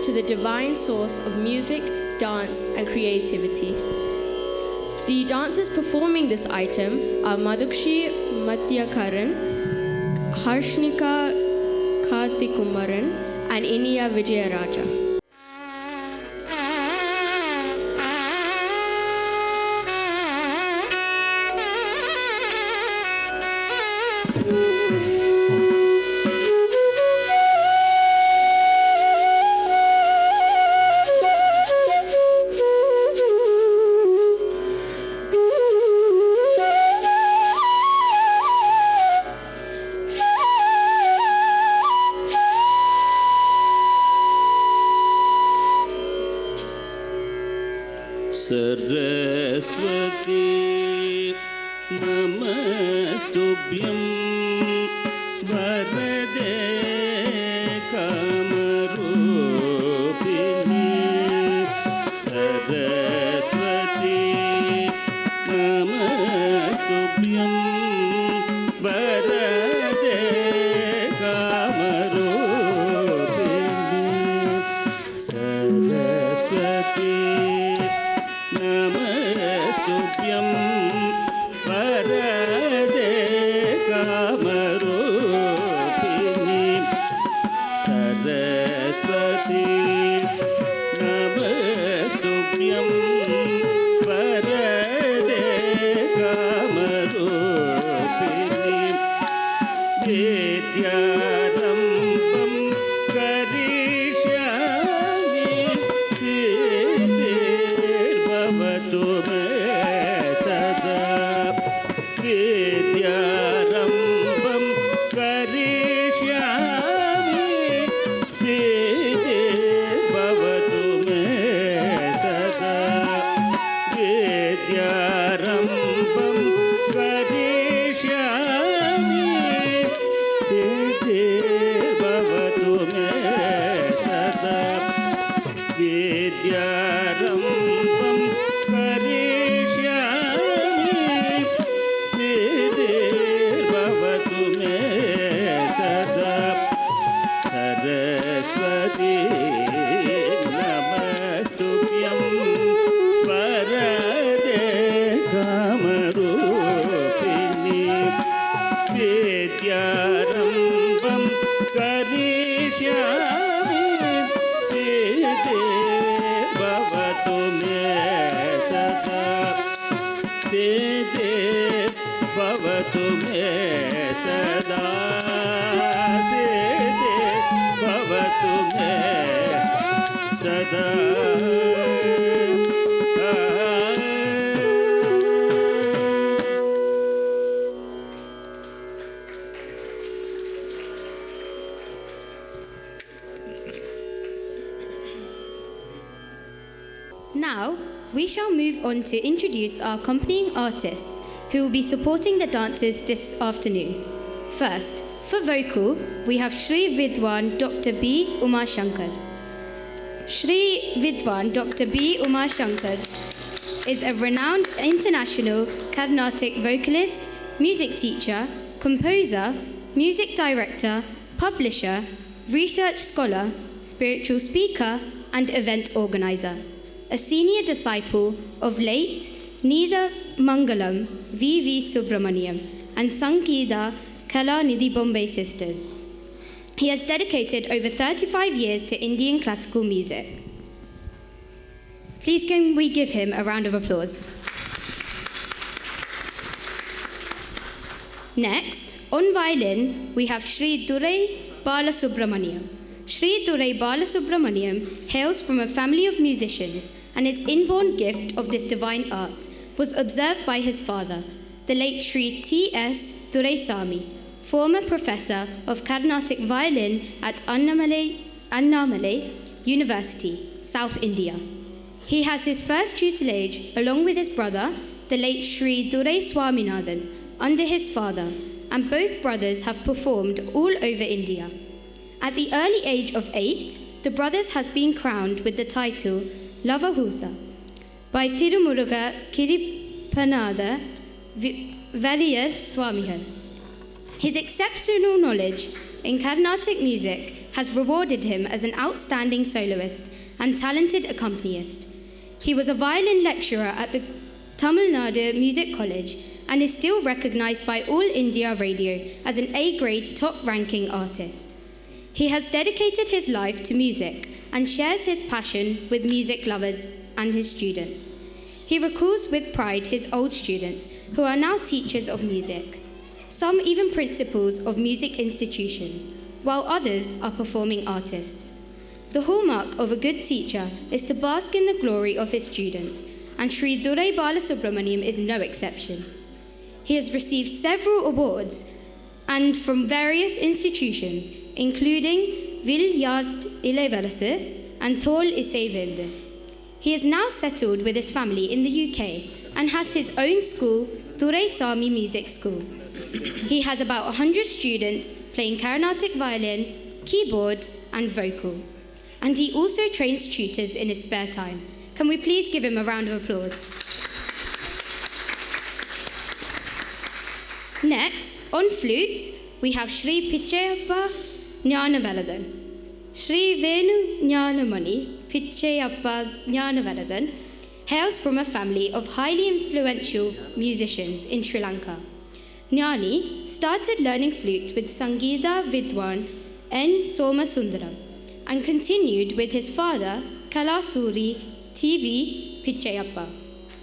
to the divine source of music, dance, and creativity. The dancers performing this item are Madhukshi Matyakaran, Harshnika Karthikumaran, and Iniya Vijayaraja. Saraswati नमस्तुभ्यं वरदे कामरूपिणी सरस्वती नमस्तुभ्यं वरदे कामरूपिणी सरस्वती नमस्तुभ्यं वरदे कामरूपिणी सरस्वती नमस्तुभ्यं वरदे कामरूपिणी विद्यारम्भं करिष्यामि भवतु मे सदा विद्यारम्भं करिष्यामि सिद्धिर्भवतु मे सदा विद्यारम्भं करिष्यामि सिद्धिर्भवतु मे सदा विद्यारम्भं करिष्यामि सिद्धिर्भवतु मे सदा सरस्वती नमस्तुभ्यं वरदे कामरूपिणी विद्यारम्भं करिष्यामि सिद्धिर्भवतु मे सदा सिद्धिर्भवतु मे सदा सिद्धिर्भवतु मे सदा Now, we shall move on to introduce our accompanying artists who will be supporting the dances this afternoon. First, for vocal, we have Shri Vidwan Dr. B. Umar Shankar. Shri Vidwan Dr. B. Umar Shankar is a renowned international Carnatic vocalist, music teacher, composer, music director, publisher, research scholar, spiritual speaker, and event organizer. A senior disciple of late Nida Mangalam V.V. Subramaniam and Sangeeta Kalanidhi Bombay sisters. He has dedicated over 35 years to Indian classical music. Please can we give him a round of applause. Next, on violin, we have Sri Durai Balasubramaniam. Sri Durai Balasubramaniam hails from a family of musicians, and his inborn gift of this divine art was observed by his father, the late Sri T.S. Duraisamy, former professor of Carnatic violin at Annamalai University, South India. He has his first tutelage along with his brother, the late Sri Durai Swaminathan, under his father, and both brothers have performed all over India. At the early age of 8, the brothers has been crowned with the title Lavahusa by Tirumuruga Kiripanada Variyar Swamigal. His exceptional knowledge in Carnatic music has rewarded him as an outstanding soloist and talented accompanist. He was a violin lecturer at the Tamil Nadu Music College and is still recognized by All India Radio as an A-grade top-ranking artist. He has dedicated his life to music and shares his passion with music lovers and his students. He recalls with pride his old students, who are now teachers of music, some even principals of music institutions, while others are performing artists. The hallmark of a good teacher is to bask in the glory of his students, and Sri Durai Balasubramaniam is no exception. He has received several awards and from various institutions, including Vilyard Ilevarasu and Tol Isaivilde. He is now settled with his family in the UK and has his own school, Duraisamy Music School. He has about 100 students playing Carnatic violin, keyboard, and vocal. And he also trains tutors in his spare time. Can we please give him a round of applause? Next, on flute, we have Sri Pichayappa Jnanavaradhan. Sri Venu Jnanamani Pichayappa Jnanavaradhan hails from a family of highly influential musicians in Sri Lanka. Jnani started learning flute with Sangeeta Vidwan N. Somasundaram and continued with his father, Kalasuri T.V. Pichayappa,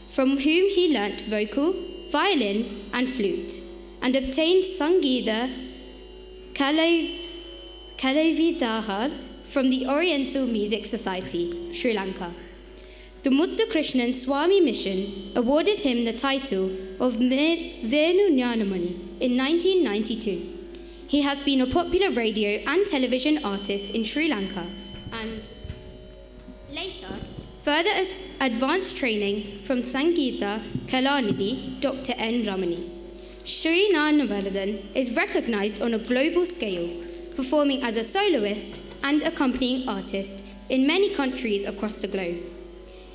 from whom he learnt vocal, violin, and flute, and obtained Sangeeta Kalavidahar from the Oriental Music Society, Sri Lanka. The Muthu Krishnan Swami Mission awarded him the title of Venu Jnanamani in 1992. He has been a popular radio and television artist in Sri Lanka and later further advanced training from Sangeeta Kalanidhi Dr. N. Ramani. Sri Jnanavaradhan is recognized on a global scale, performing as a soloist and accompanying artist in many countries across the globe.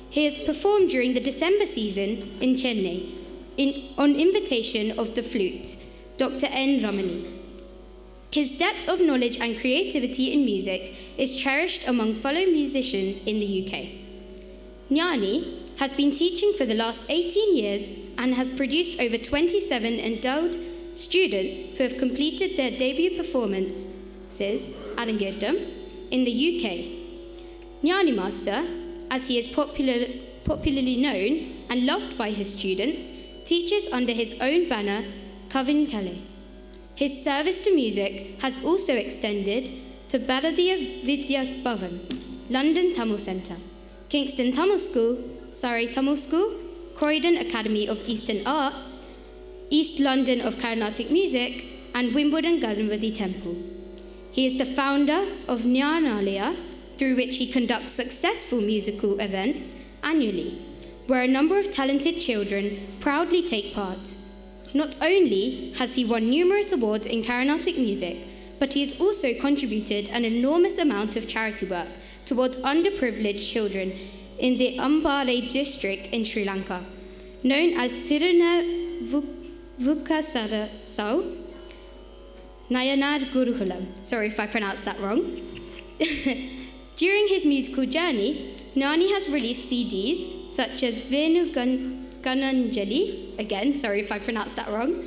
He has performed during the December season in Chennai on invitation of the flute, Dr. N. Ramani. His depth of knowledge and creativity in music is cherished among fellow musicians in the UK. Jnani has been teaching for the last 18 years and has produced over 27 endowed students who have completed their debut performances, Arangetam, in the UK. Jnani Master, as he is popularly known and loved by his students, teaches under his own banner, Kavin Kale. His service to music has also extended to Bharatiya Vidya Bhavan, London Tamil Centre, Kingston Tamil School, Surrey Tamil School, Croydon Academy of Eastern Arts, East London of Carnatic Music, and Wimbledon Ganpati Temple. He is the founder of Jnanalaya, through which he conducts successful musical events annually, where a number of talented children proudly take part. Not only has he won numerous awards in Carnatic music, but he has also contributed an enormous amount of charity work towards underprivileged children in the Ambala district in Sri Lanka, known as Tirunavukasarasau. Nayanar Gurukulam. Sorry if I pronounced that wrong. During his musical journey, Nani has released CDs such as Venu Gananjali, again, sorry if I pronounced that wrong,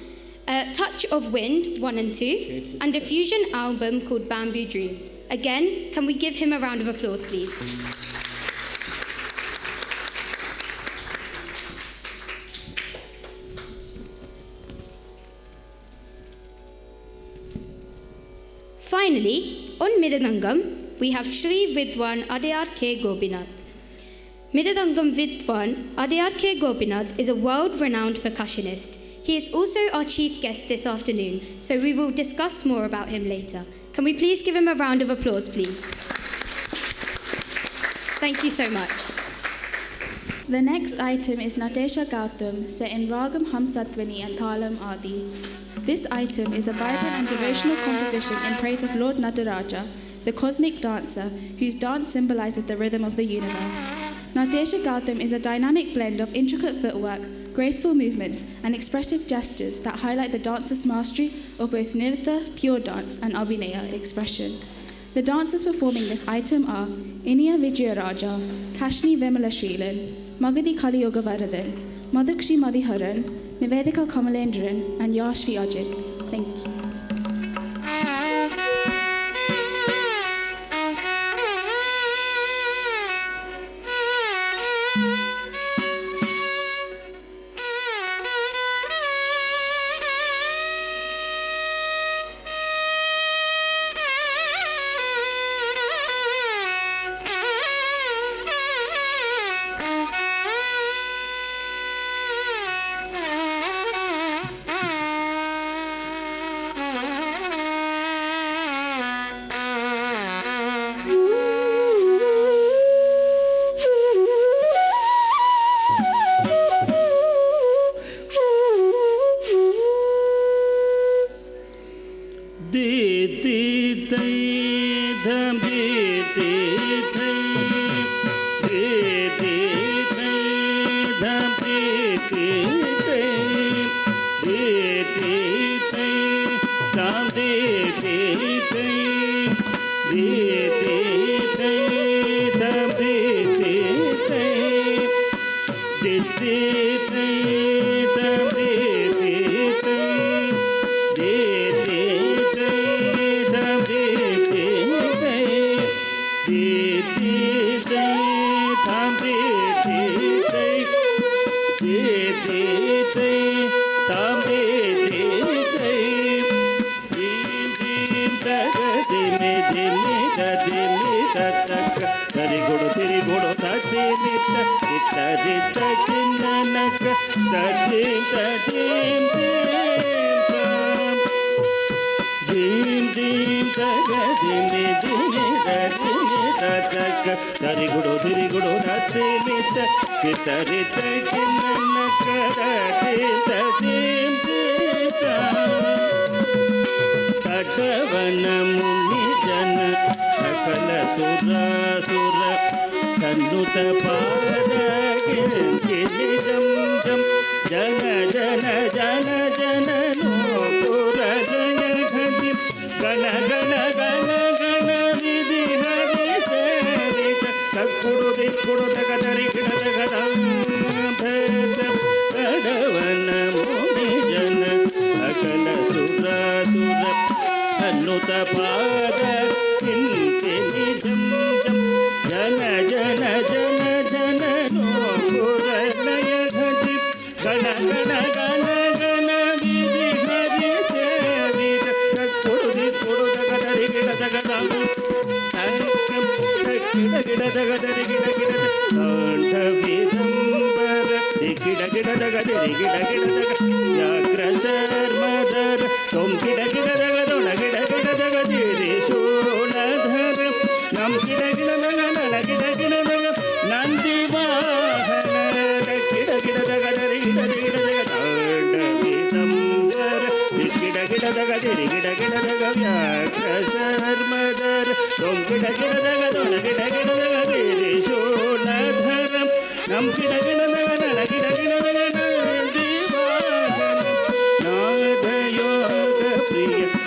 Touch of Wind 1 and 2, and a fusion album called Bamboo Dreams. Again, can we give him a round of applause, please? Finally, on Miridangam, we have Shri Vidwan Adayar K. Gopinath. Miridangam Vidwan Adayar K. Gopinath is a world-renowned percussionist. He is also our chief guest this afternoon, so we will discuss more about him later. Can we please give him a round of applause, please? Thank you so much. The next item is Nadesha Gautam, set in Ragam Hamsatvani and Thalam Adi. This item is a vibrant and devotional composition in praise of Lord Nadaraja, the cosmic dancer, whose dance symbolizes the rhythm of the universe. Nadesha Gautam is a dynamic blend of intricate footwork, graceful movements, and expressive gestures that highlight the dancer's mastery of both nirtya, pure dance, and abhinaya, expression. The dancers performing this item are Iniya Vijayaraja, Kashni Vimala Shrilan, Magadi Kaliyoga Varadhan, Madhukshi Madhiharan, Nivedika Kamalendran, and Yashvi Ajit. Thank you.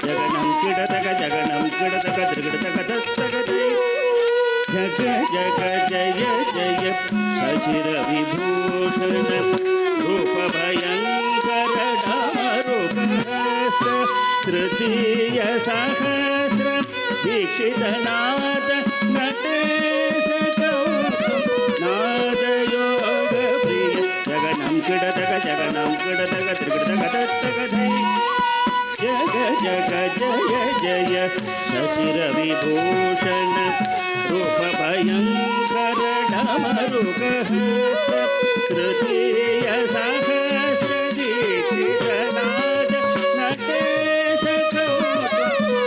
Jaganam तगदत्तगदै जग जग जय जय शशिरविभूषण रूपभयङ्कर डामरूपहस्त तृतीय सहस्र दीक्षितनाद नटेश नादयोगप्रिय जगनं किडतग त्रिकृतगदत्तगधै जग जग जय जय शशिरविभूषण रूपभयङ्कर डमरुकहस्त तृतीय सहस्र दीक्षितनाद नटेश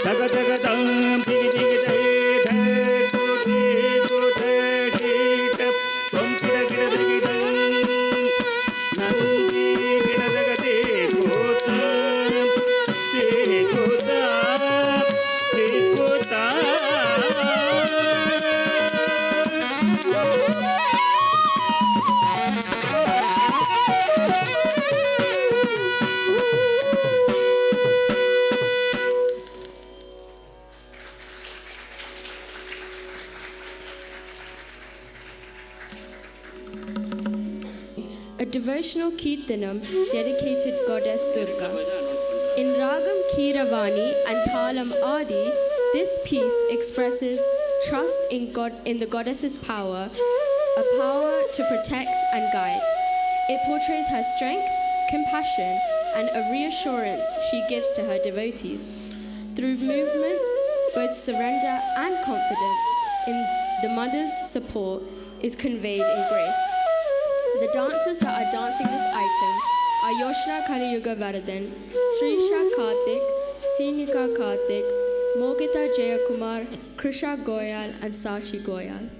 तग तग तं तिगि तिगि तै A devotional Kirtanam dedicated Goddess Durga. In Ragam Keeravani and Thalam Adi, this piece expresses trust in God, in the goddess's power, a power to protect and guide. It portrays her strength, compassion, and a reassurance she gives to her devotees. Through movements, both surrender and confidence in the mother's support is conveyed in grace. The dancers that are dancing this item are Yoshna Kaliyuga Varadan, Srisha Karthik, Sinika Karthik, Mogita Jayakumar, Krisha Goyal, and Sachi Goyal.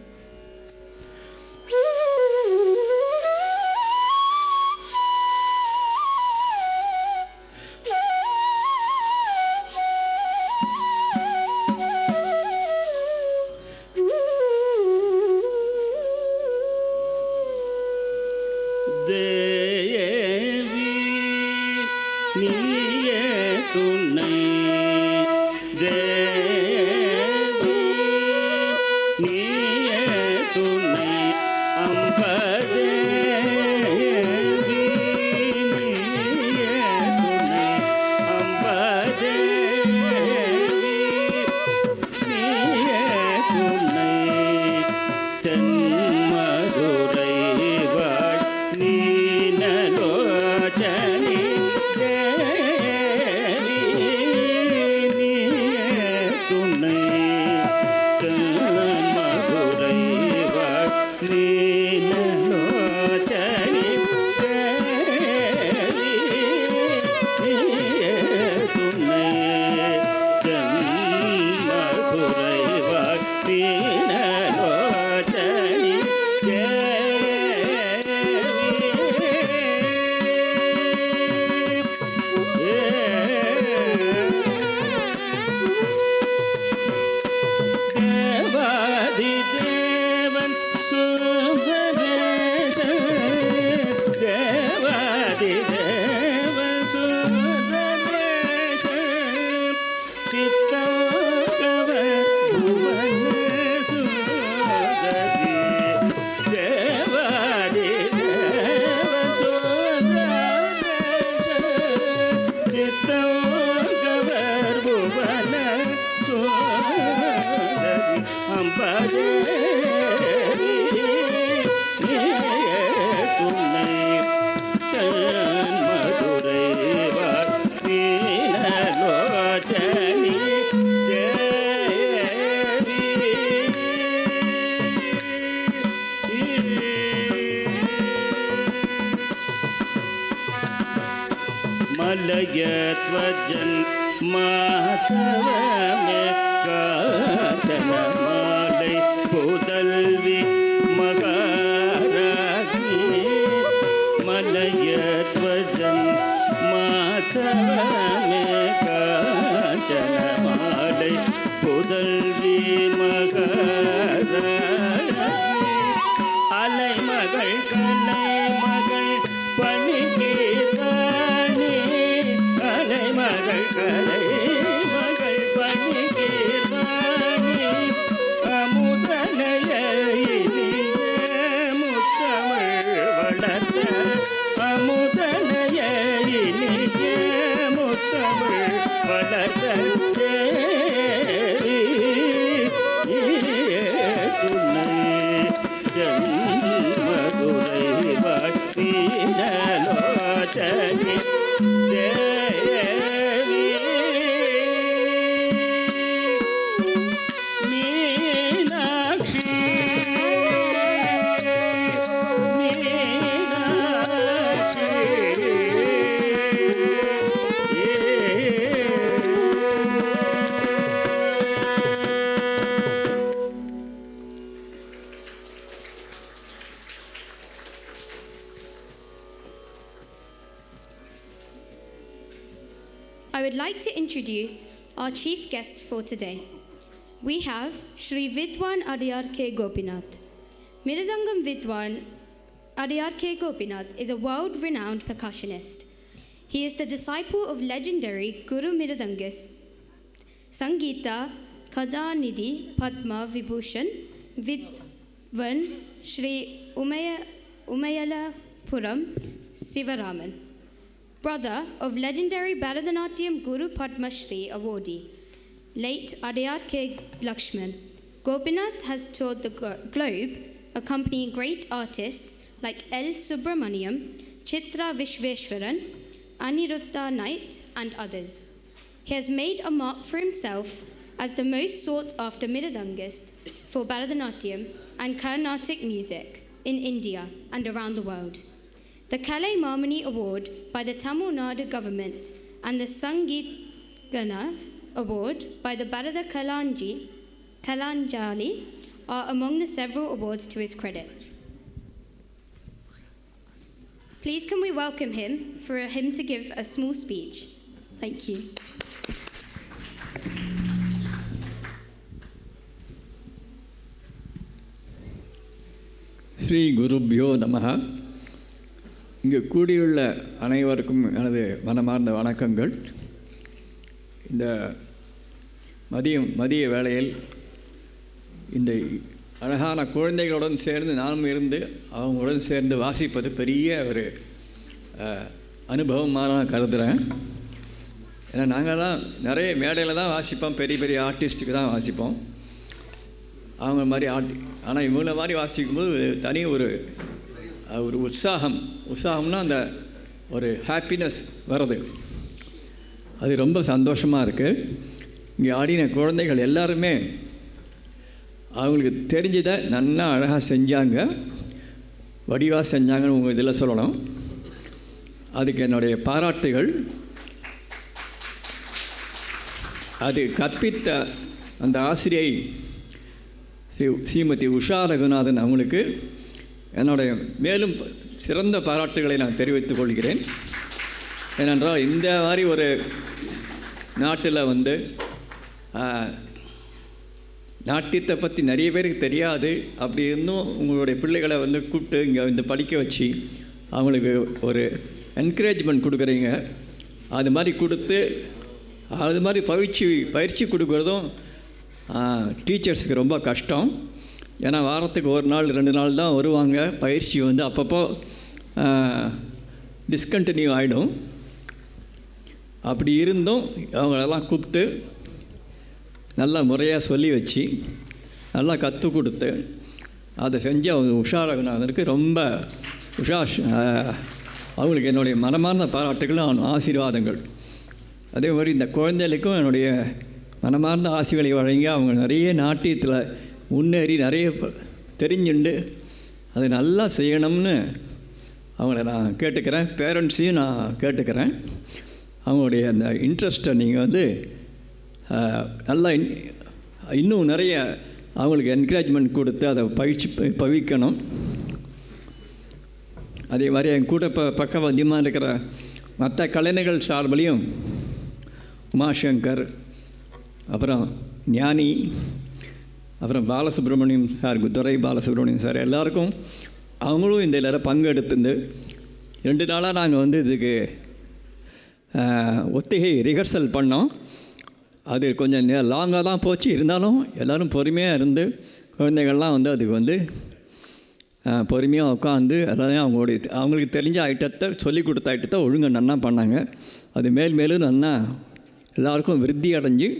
मलयध्वजन् Madhav में कांचनमालै पुदल्वी महारानी मलयध्वजन् माधव में कांचनमालै पुदल्वी महारानी अलै मगळ कलै मगळ पणिके मगळ कलै मगळ पणिके வதனி தேவி Meenakshi I would like to introduce our chief guest for today. We have Shri Vidwan Adiyar K. Gopinath. Miridangam Vidwan Adiyar K. Gopinath is a world-renowned percussionist. He is the disciple of legendary Guru Miridangist Sangeeta Kadanidhi Padma Vibhushan Vidwan Shri Umayalapuram Sivaraman, brother of legendary Bharatanatyam Guru Padma Shri awardee, late Adiyar K. Lakshman. Gopinath has toured the globe, accompanying great artists like L. Subramaniam, Chitra Vishveshwaran, Aniruddha Knight, and others. He has made a mark for himself as the most sought-after Miridangist for Bharatanatyam and Carnatic music in India and around the world. The Kalai Mamani Award by the Tamil Nadu government and the Sangeet Gana Award by the Bharata Kalanjali are among the several awards to his credit. Please can we welcome him for him to give a small speech. Thank you. Sri குருப்யோ நமஹ. இங்கு கூடியுள்ள அனைவருக்கும் எனது மனமார்ந்த வணக்கங்கள். இந்த மதிய வேளையில் இந்த அழகான குழந்தைகளுடன் சேர்ந்து நானும் இருந்து அவங்களுடன் சேர்ந்து வாசிப்பது பெரிய ஒரு அனுபவமாக நான் கருதுகிறேன். ஏன்னா நாங்கள்லாம் நிறைய மேடையில் தான் வாசிப்போம், பெரிய பெரிய ஆர்டிஸ்ட்டுக்கு தான் வாசிப்போம் அவங்க மாதிரி ஆனால் இவங்கள மாதிரி வாசிக்கும்போது தனி ஒரு உற்சாகம்னா அந்த ஒரு ஹாப்பினஸ் வருது. அது ரொம்ப சந்தோஷமாக இருக்குது. இங்கே ஆடின குழந்தைகள் எல்லாருமே அவங்களுக்கு தெரிஞ்சதை நல்லா அழகாக செஞ்சாங்க, வடிவாக செஞ்சாங்கன்னு உங்கள் இதில் சொல்லணும். அதுக்கு என்னுடைய பாராட்டுகள். அது கற்பித்த அந்த ஆசிரியை ஸ்ரீமதி உஷா ரகுநாதன் அவங்களுக்கு என்னுடைய மேலும் சிறந்த பாராட்டுகளை நான் தெரிவித்துக் கொள்கிறேன். ஏனென்றால் இந்த மாதிரி ஒரு நாட்டில் நாட்டியத்தை பற்றி நிறைய பேருக்கு தெரியாது. அப்படி இருந்தும் உங்களுடைய பிள்ளைகளை கூப்பிட்டு இங்கே படிக்க வச்சு அவங்களுக்கு ஒரு என்கரேஜ்மெண்ட் கொடுக்குறீங்க. அது மாதிரி கொடுத்து அது மாதிரி பயிற்சி கொடுக்குறதும் டீச்சர்ஸுக்கு ரொம்ப கஷ்டம். ஏன்னா வாரத்துக்கு ஒரு நாள் 2 நாள் தான் வருவாங்க. பயிற்சி அப்பப்போ டிஸ்கண்டினியூ ஆகிடும். அப்படி இருந்தும் அவங்களெல்லாம் கூப்பிட்டு நல்லா முறையாக சொல்லி வச்சு நல்லா கற்றுக் கொடுத்து அதை செஞ்ச உஷா ரகுநாதனுக்கு ரொம்ப அவங்களுக்கு என்னுடைய மனமார்ந்த பாராட்டுகளும் ஆசீர்வாதங்கள். அதே மாதிரி இந்த குழந்தைகளுக்கும் என்னுடைய மனமார்ந்த ஆசைகளை வழங்கி அவங்க நிறைய நாட்டியத்தில் முன்னேறி நிறைய தெரிஞ்சுண்டு அதை நல்லா செய்யணும்னு அவங்கள நான் கேட்டுக்கிறேன். பேரண்ட்ஸையும் நான் கேட்டுக்கிறேன். அவங்களுடைய அந்த இன்ட்ரெஸ்ட்டை நீங்கள் நல்லா இன்னும் நிறைய அவங்களுக்கு என்கரேஜ்மெண்ட் கொடுத்து அதை பவிக்கணும். அதே மாதிரி என் கூட பக்கவாதியமாக இருக்கிற மற்ற கலைஞர்கள் சார்பிலையும் உமாசங்கர், அப்புறம் ஞானி, அப்புறம் பாலசுப்ரமணியம் சார், துரை பாலசுப்ரமணியம் சார் எல்லாருக்கும் அவங்களும் இந்த எல்லாரும் பங்கெடுத்துருந்து 2 நாளாக நாங்கள் இதுக்கு ஒத்திகை ரிஹர்சல் பண்ணோம். அது கொஞ்சம் லாங்காக தான் போச்சு. இருந்தாலும் எல்லோரும் பொறுமையாக இருந்து குழந்தைகள்லாம் அதுக்கு பொறுமையாக உட்காந்து எல்லாத்தையும் அவங்களுக்கு தெரிஞ்ச ஐட்டத்தை சொல்லிக் கொடுத்த ஐட்டத்தை ஒழுங்காக நன்னா பண்ணாங்க. அது மேலும் நன்னா எல்லாருக்கும் விருத்தி அடைஞ்சு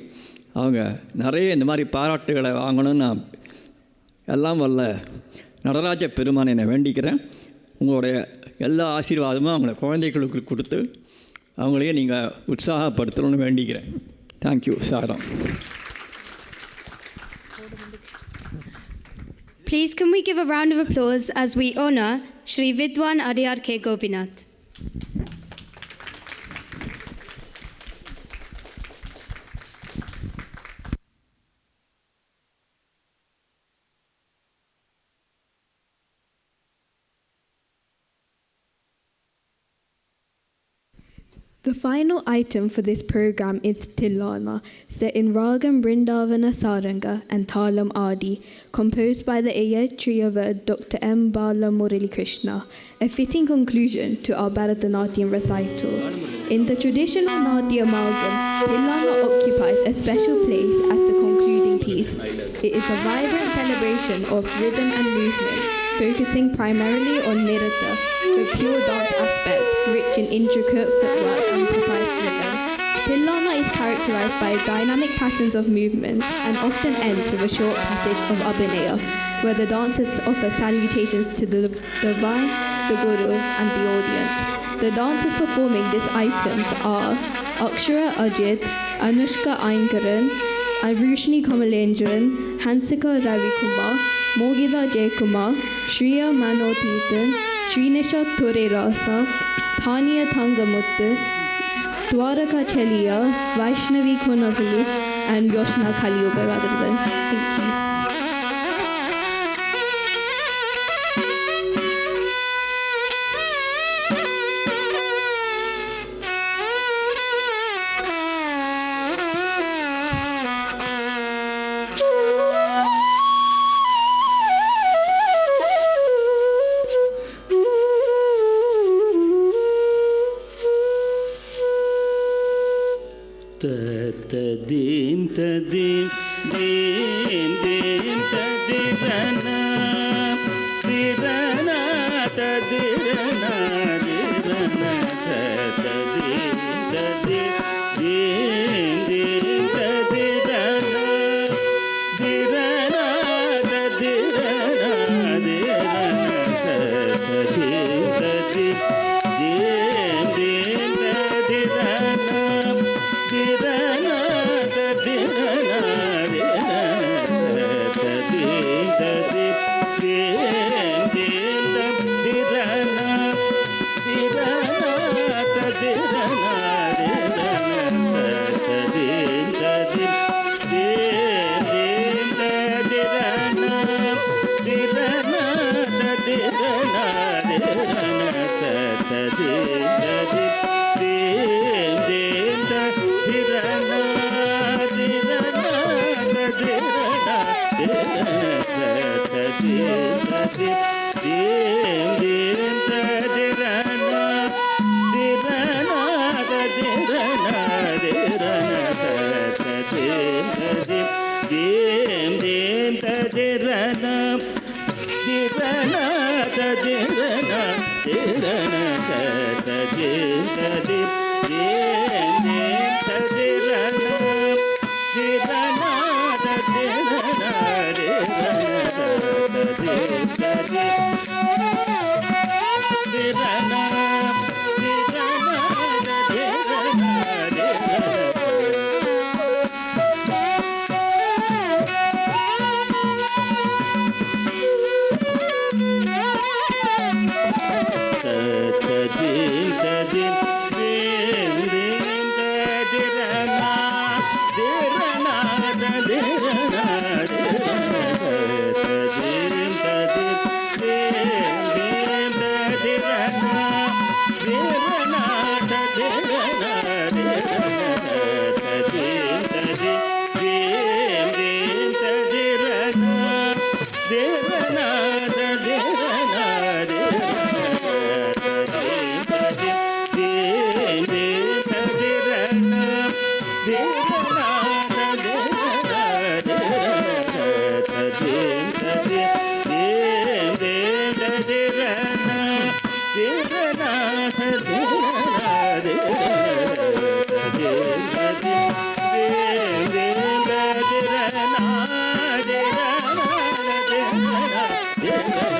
அவங்க நிறைய இந்த மாதிரி பாராட்டுகளை வாங்கணும்னு நான் எல்லாம் வல்ல நடராஜ பெருமானை நான் வேண்டிக்கிறேன். உங்களுடைய எல்லா ஆசீர்வாதமும் அவங்கள குழந்தைகளுக்கு கொடுத்து அவங்களையும் நீங்கள் உற்சாகப்படுத்தணும்னு வேண்டிக்கிறேன். Thank you Sara. Please can we give a round of applause as we honour Shri Vidwan Adyar K. Gopinath. The final item for this program is Tilana, set in Ragam Brindavana Saranga and Thalam Adi, composed by the Ayatriyava Dr. M. Bala Murali Krishna, a fitting conclusion to our Bharatanatyam recital. In the traditional Natya amalgam, Tilana occupies a special place as the concluding piece. It is a vibrant celebration of rhythm and movement, focusing primarily on Nirata, the pure dance aspect, rich in intricate footwork and precise rhythm. Tilana is characterized by dynamic patterns of movement and often ends with a short passage of Abhinaya, where the dancers offer salutations to the divine, the Guru, and the audience. The dancers performing this item are Akshara Ajit, Anushka Ainkaran, Arushni Kamalenjaran, Hansika Ravikumar, Mogida Jaykumar, Shriya Manotithan, Srinisha Ture Rasa, Thania Thangamuttu, Dwaraka Cheliya, Vaishnavi Konavali, and Yoshna Kaliyuga Radharan. Thank you. Tadim tadim dim dim tadirana dirana tadirana dirana tadim tadim dim dim tadirana dirana tadirana dirana tadim tadim dim dim tadirana dirana tadirana tadim tadim dim dim tadirana dirana tadirana tadim tadim dim dim tadirana dirana tadirana tadim tadim dim dim tadirana dirana tadirana tadim tadim dim dim tadirana dirana tadirana dirana tadim tadim dim dim tadirana dirana tadirana dirana tadim tadim dim dim tadirana dirana tadirana dirana tadim tadim dirana tadim tadim dim dim tadirana dirana tadirana tadim tadim dim dim tadirana dirana tadirana tadim tadim dim dim tadirana dirana tadirana dirana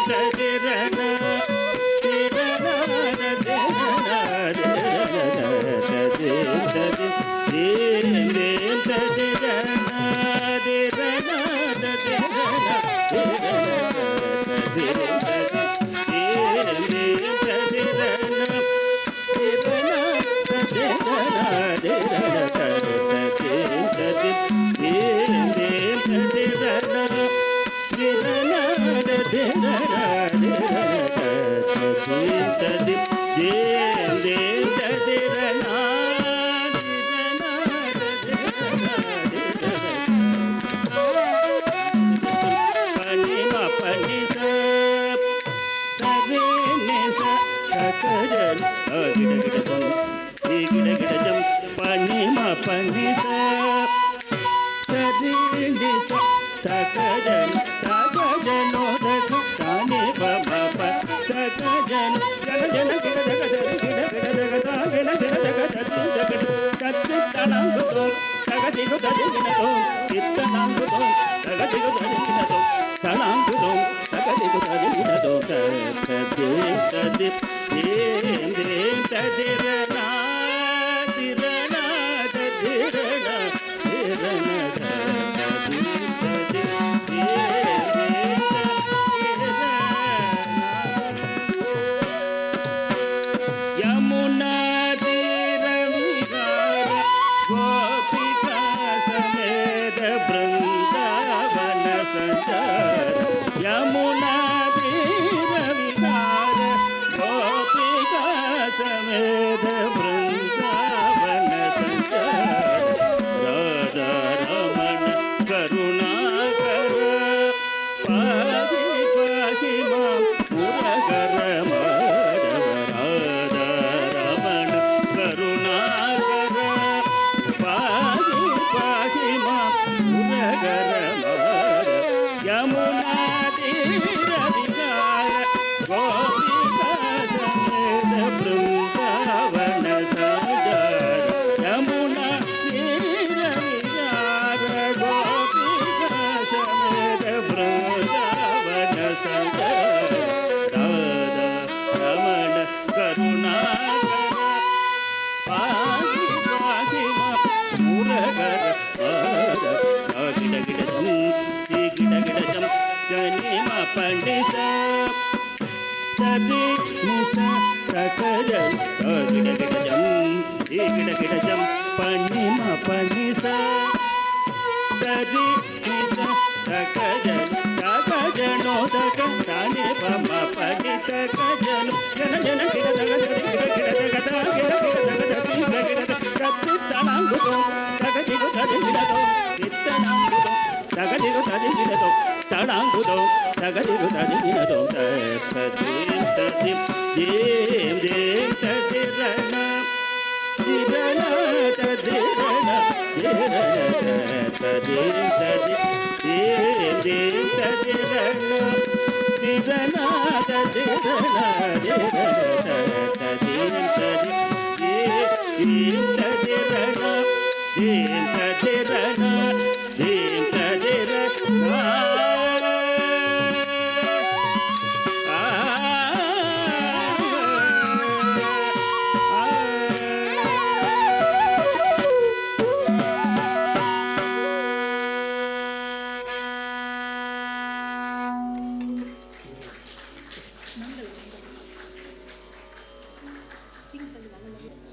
Tadi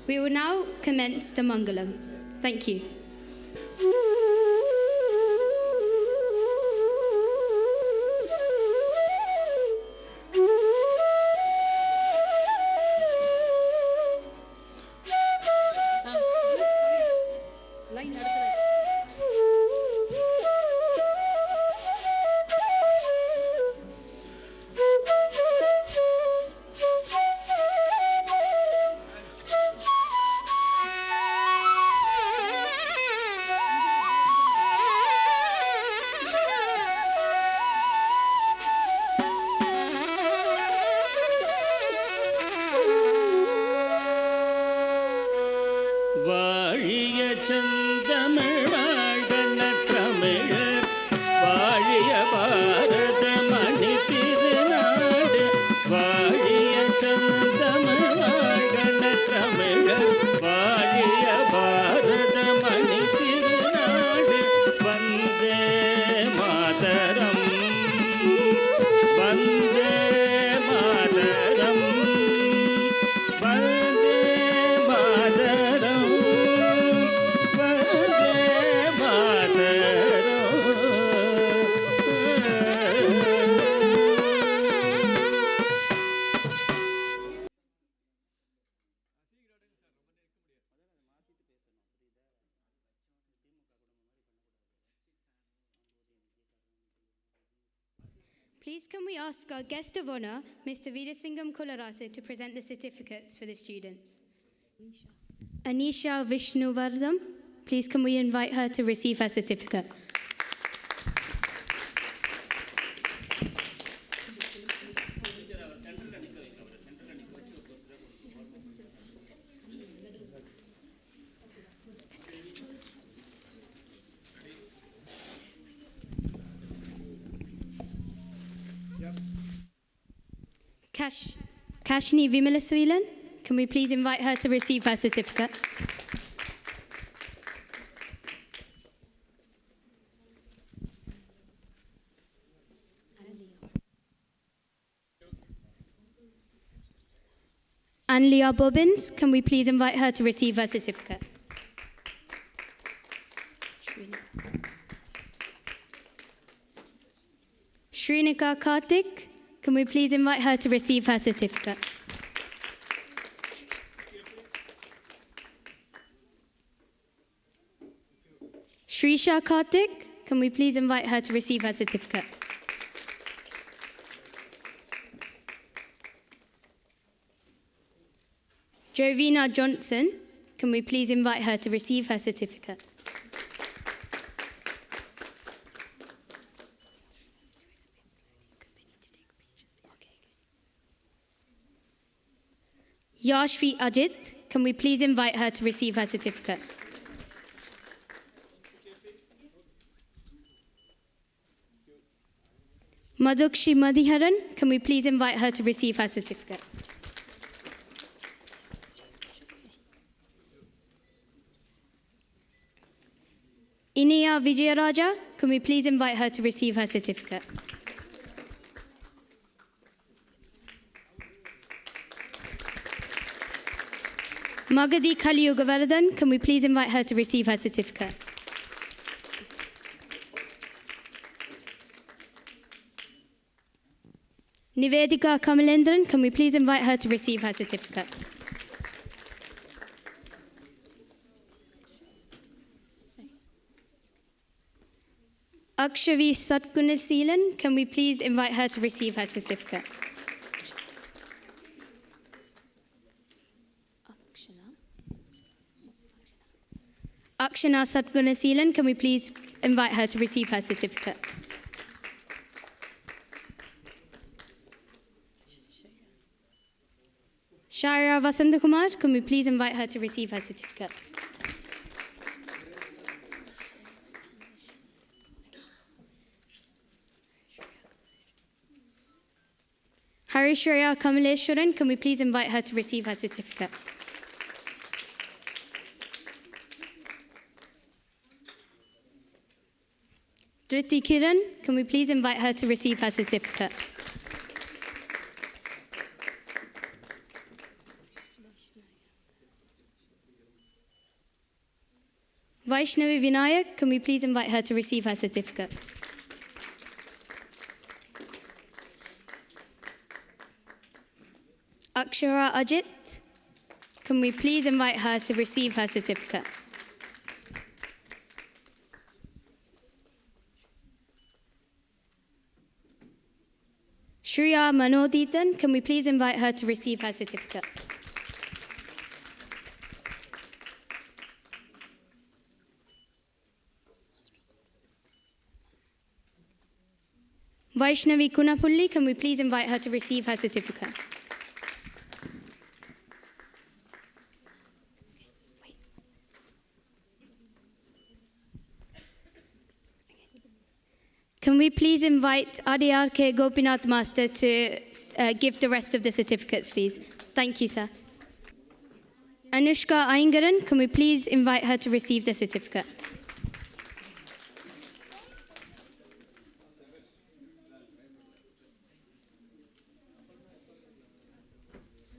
We will now commence the Mangalam. Thank you. Vande Please can we ask our guest of honour, Mr. Veerasingam Kularasa, to present the certificates for the students. Anisha Vishnuvardham, please can we invite her to receive her certificate. Kashni Vimalasrilan, can we please invite her to receive her certificate? Anlia Bobbins, can we please invite her to receive her certificate? Shrinika Karthik, can we please invite her to receive her certificate? Shrisha Karthik, can we please invite her to receive her certificate? Jovina Johnson, can we please invite her to receive her certificate? Yashvi Ajit, can we please invite her to receive her certificate? Madhukshi Madhiharan, can we please invite her to receive her certificate? Inia Vijayaraja, can we please invite her to receive her certificate? Magadi Kaliyugavardhan, can we please invite her to receive her certificate? Nivedika Kamalendran, can we please invite her to receive her certificate? Akshavi Satgunaseelan, can we please invite her to receive her certificate? Akshana Satgunaseelan, can we please invite her to receive her certificate? Shaira Vasandakumar, can we please invite her to receive her certificate? Harishreya Kamaleshwaran, can we please invite her to receive her certificate? Dhriti Kiran, can we please invite her to receive her certificate? Vaishnavi Vinayak, can we please invite her to receive her certificate? Akshara Ajit, can we please invite her to receive her certificate? Shriya Manoditan, can we please invite her to receive her certificate? Vaishnavi Kunapulli, can we please invite her to receive her certificate? Can we please invite Adiyar K. Gopinath Master to give the rest of the certificates, please? Thank you, sir. Anushka Aingaran, can we please invite her to receive the certificate?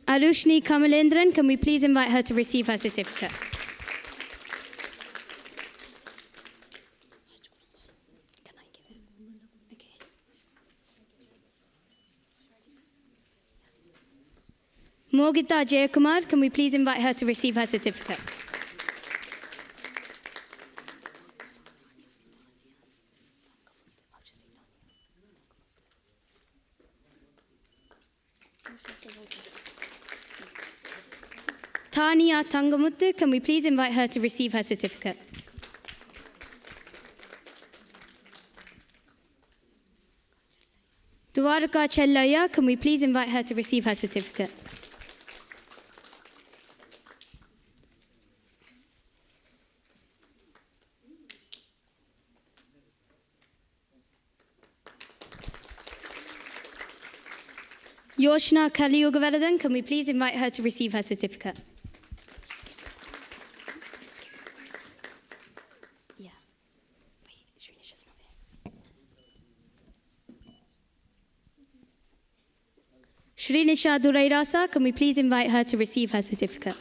Arushni Kamalendran, can we please invite her to receive her certificate? Mogita Jayakumar, can we please invite her to receive her certificate? Tania Tangamuttu, can we please invite her to receive her certificate? Dwarka Chellaya, can we please invite her to receive her certificate? Yoshna Kaliyugavaradan, can we please invite her to receive her certificate? Shrinisha Durairasa, can we please invite her to receive her certificate?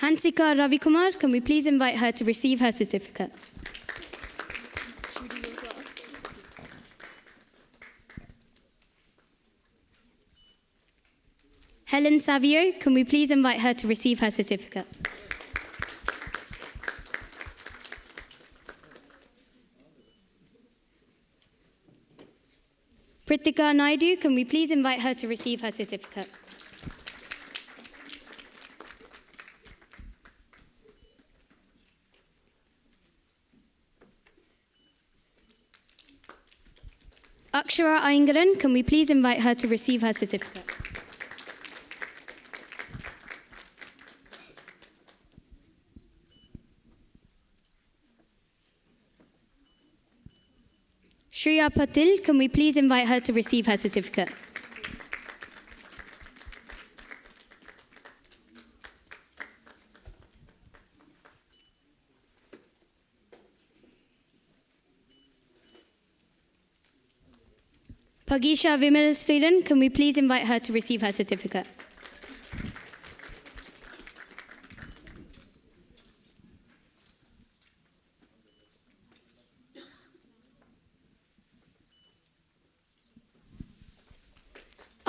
Hansika Ravikumar, can we please invite her to receive her certificate? Helen Savio, can we please invite her to receive her certificate? Pritika Naidu, can we please invite her to receive her certificate? Akshara Aingaran, can we please invite her to receive her certificate? Shreya Patil, can we please invite her to receive her certificate? Pagisha Vimal Sriran, can we please invite her to receive her certificate?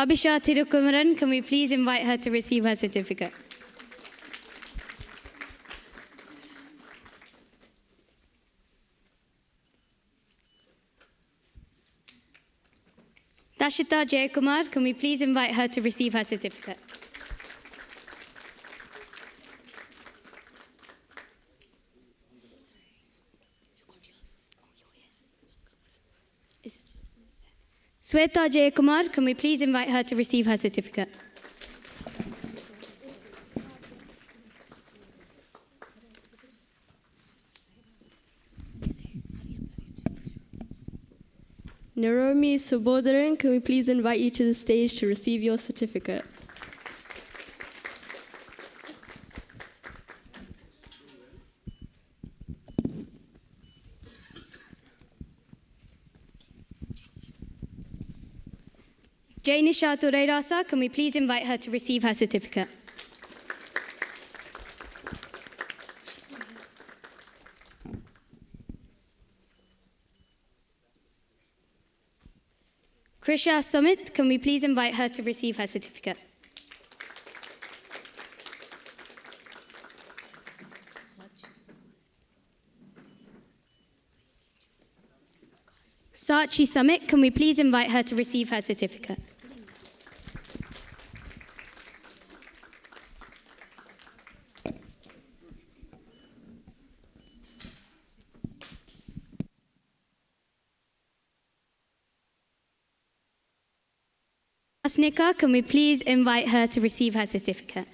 Abhisha Thirukumaran, can we please invite her to receive her certificate? Dashita Jayakumar, can we please invite her to receive her certificate? Sweta Jayakumar, can we please invite her to receive her certificate? Naromi Subodharan, can we please invite you to the stage to receive your certificate? Jainisha Turairasa, can we please invite her to receive her certificate? Krisha Sumit, can we please invite her to receive her certificate? Sachi Sumit, can we please invite her to receive her certificate? Asnika, can we please invite her to receive her certificate?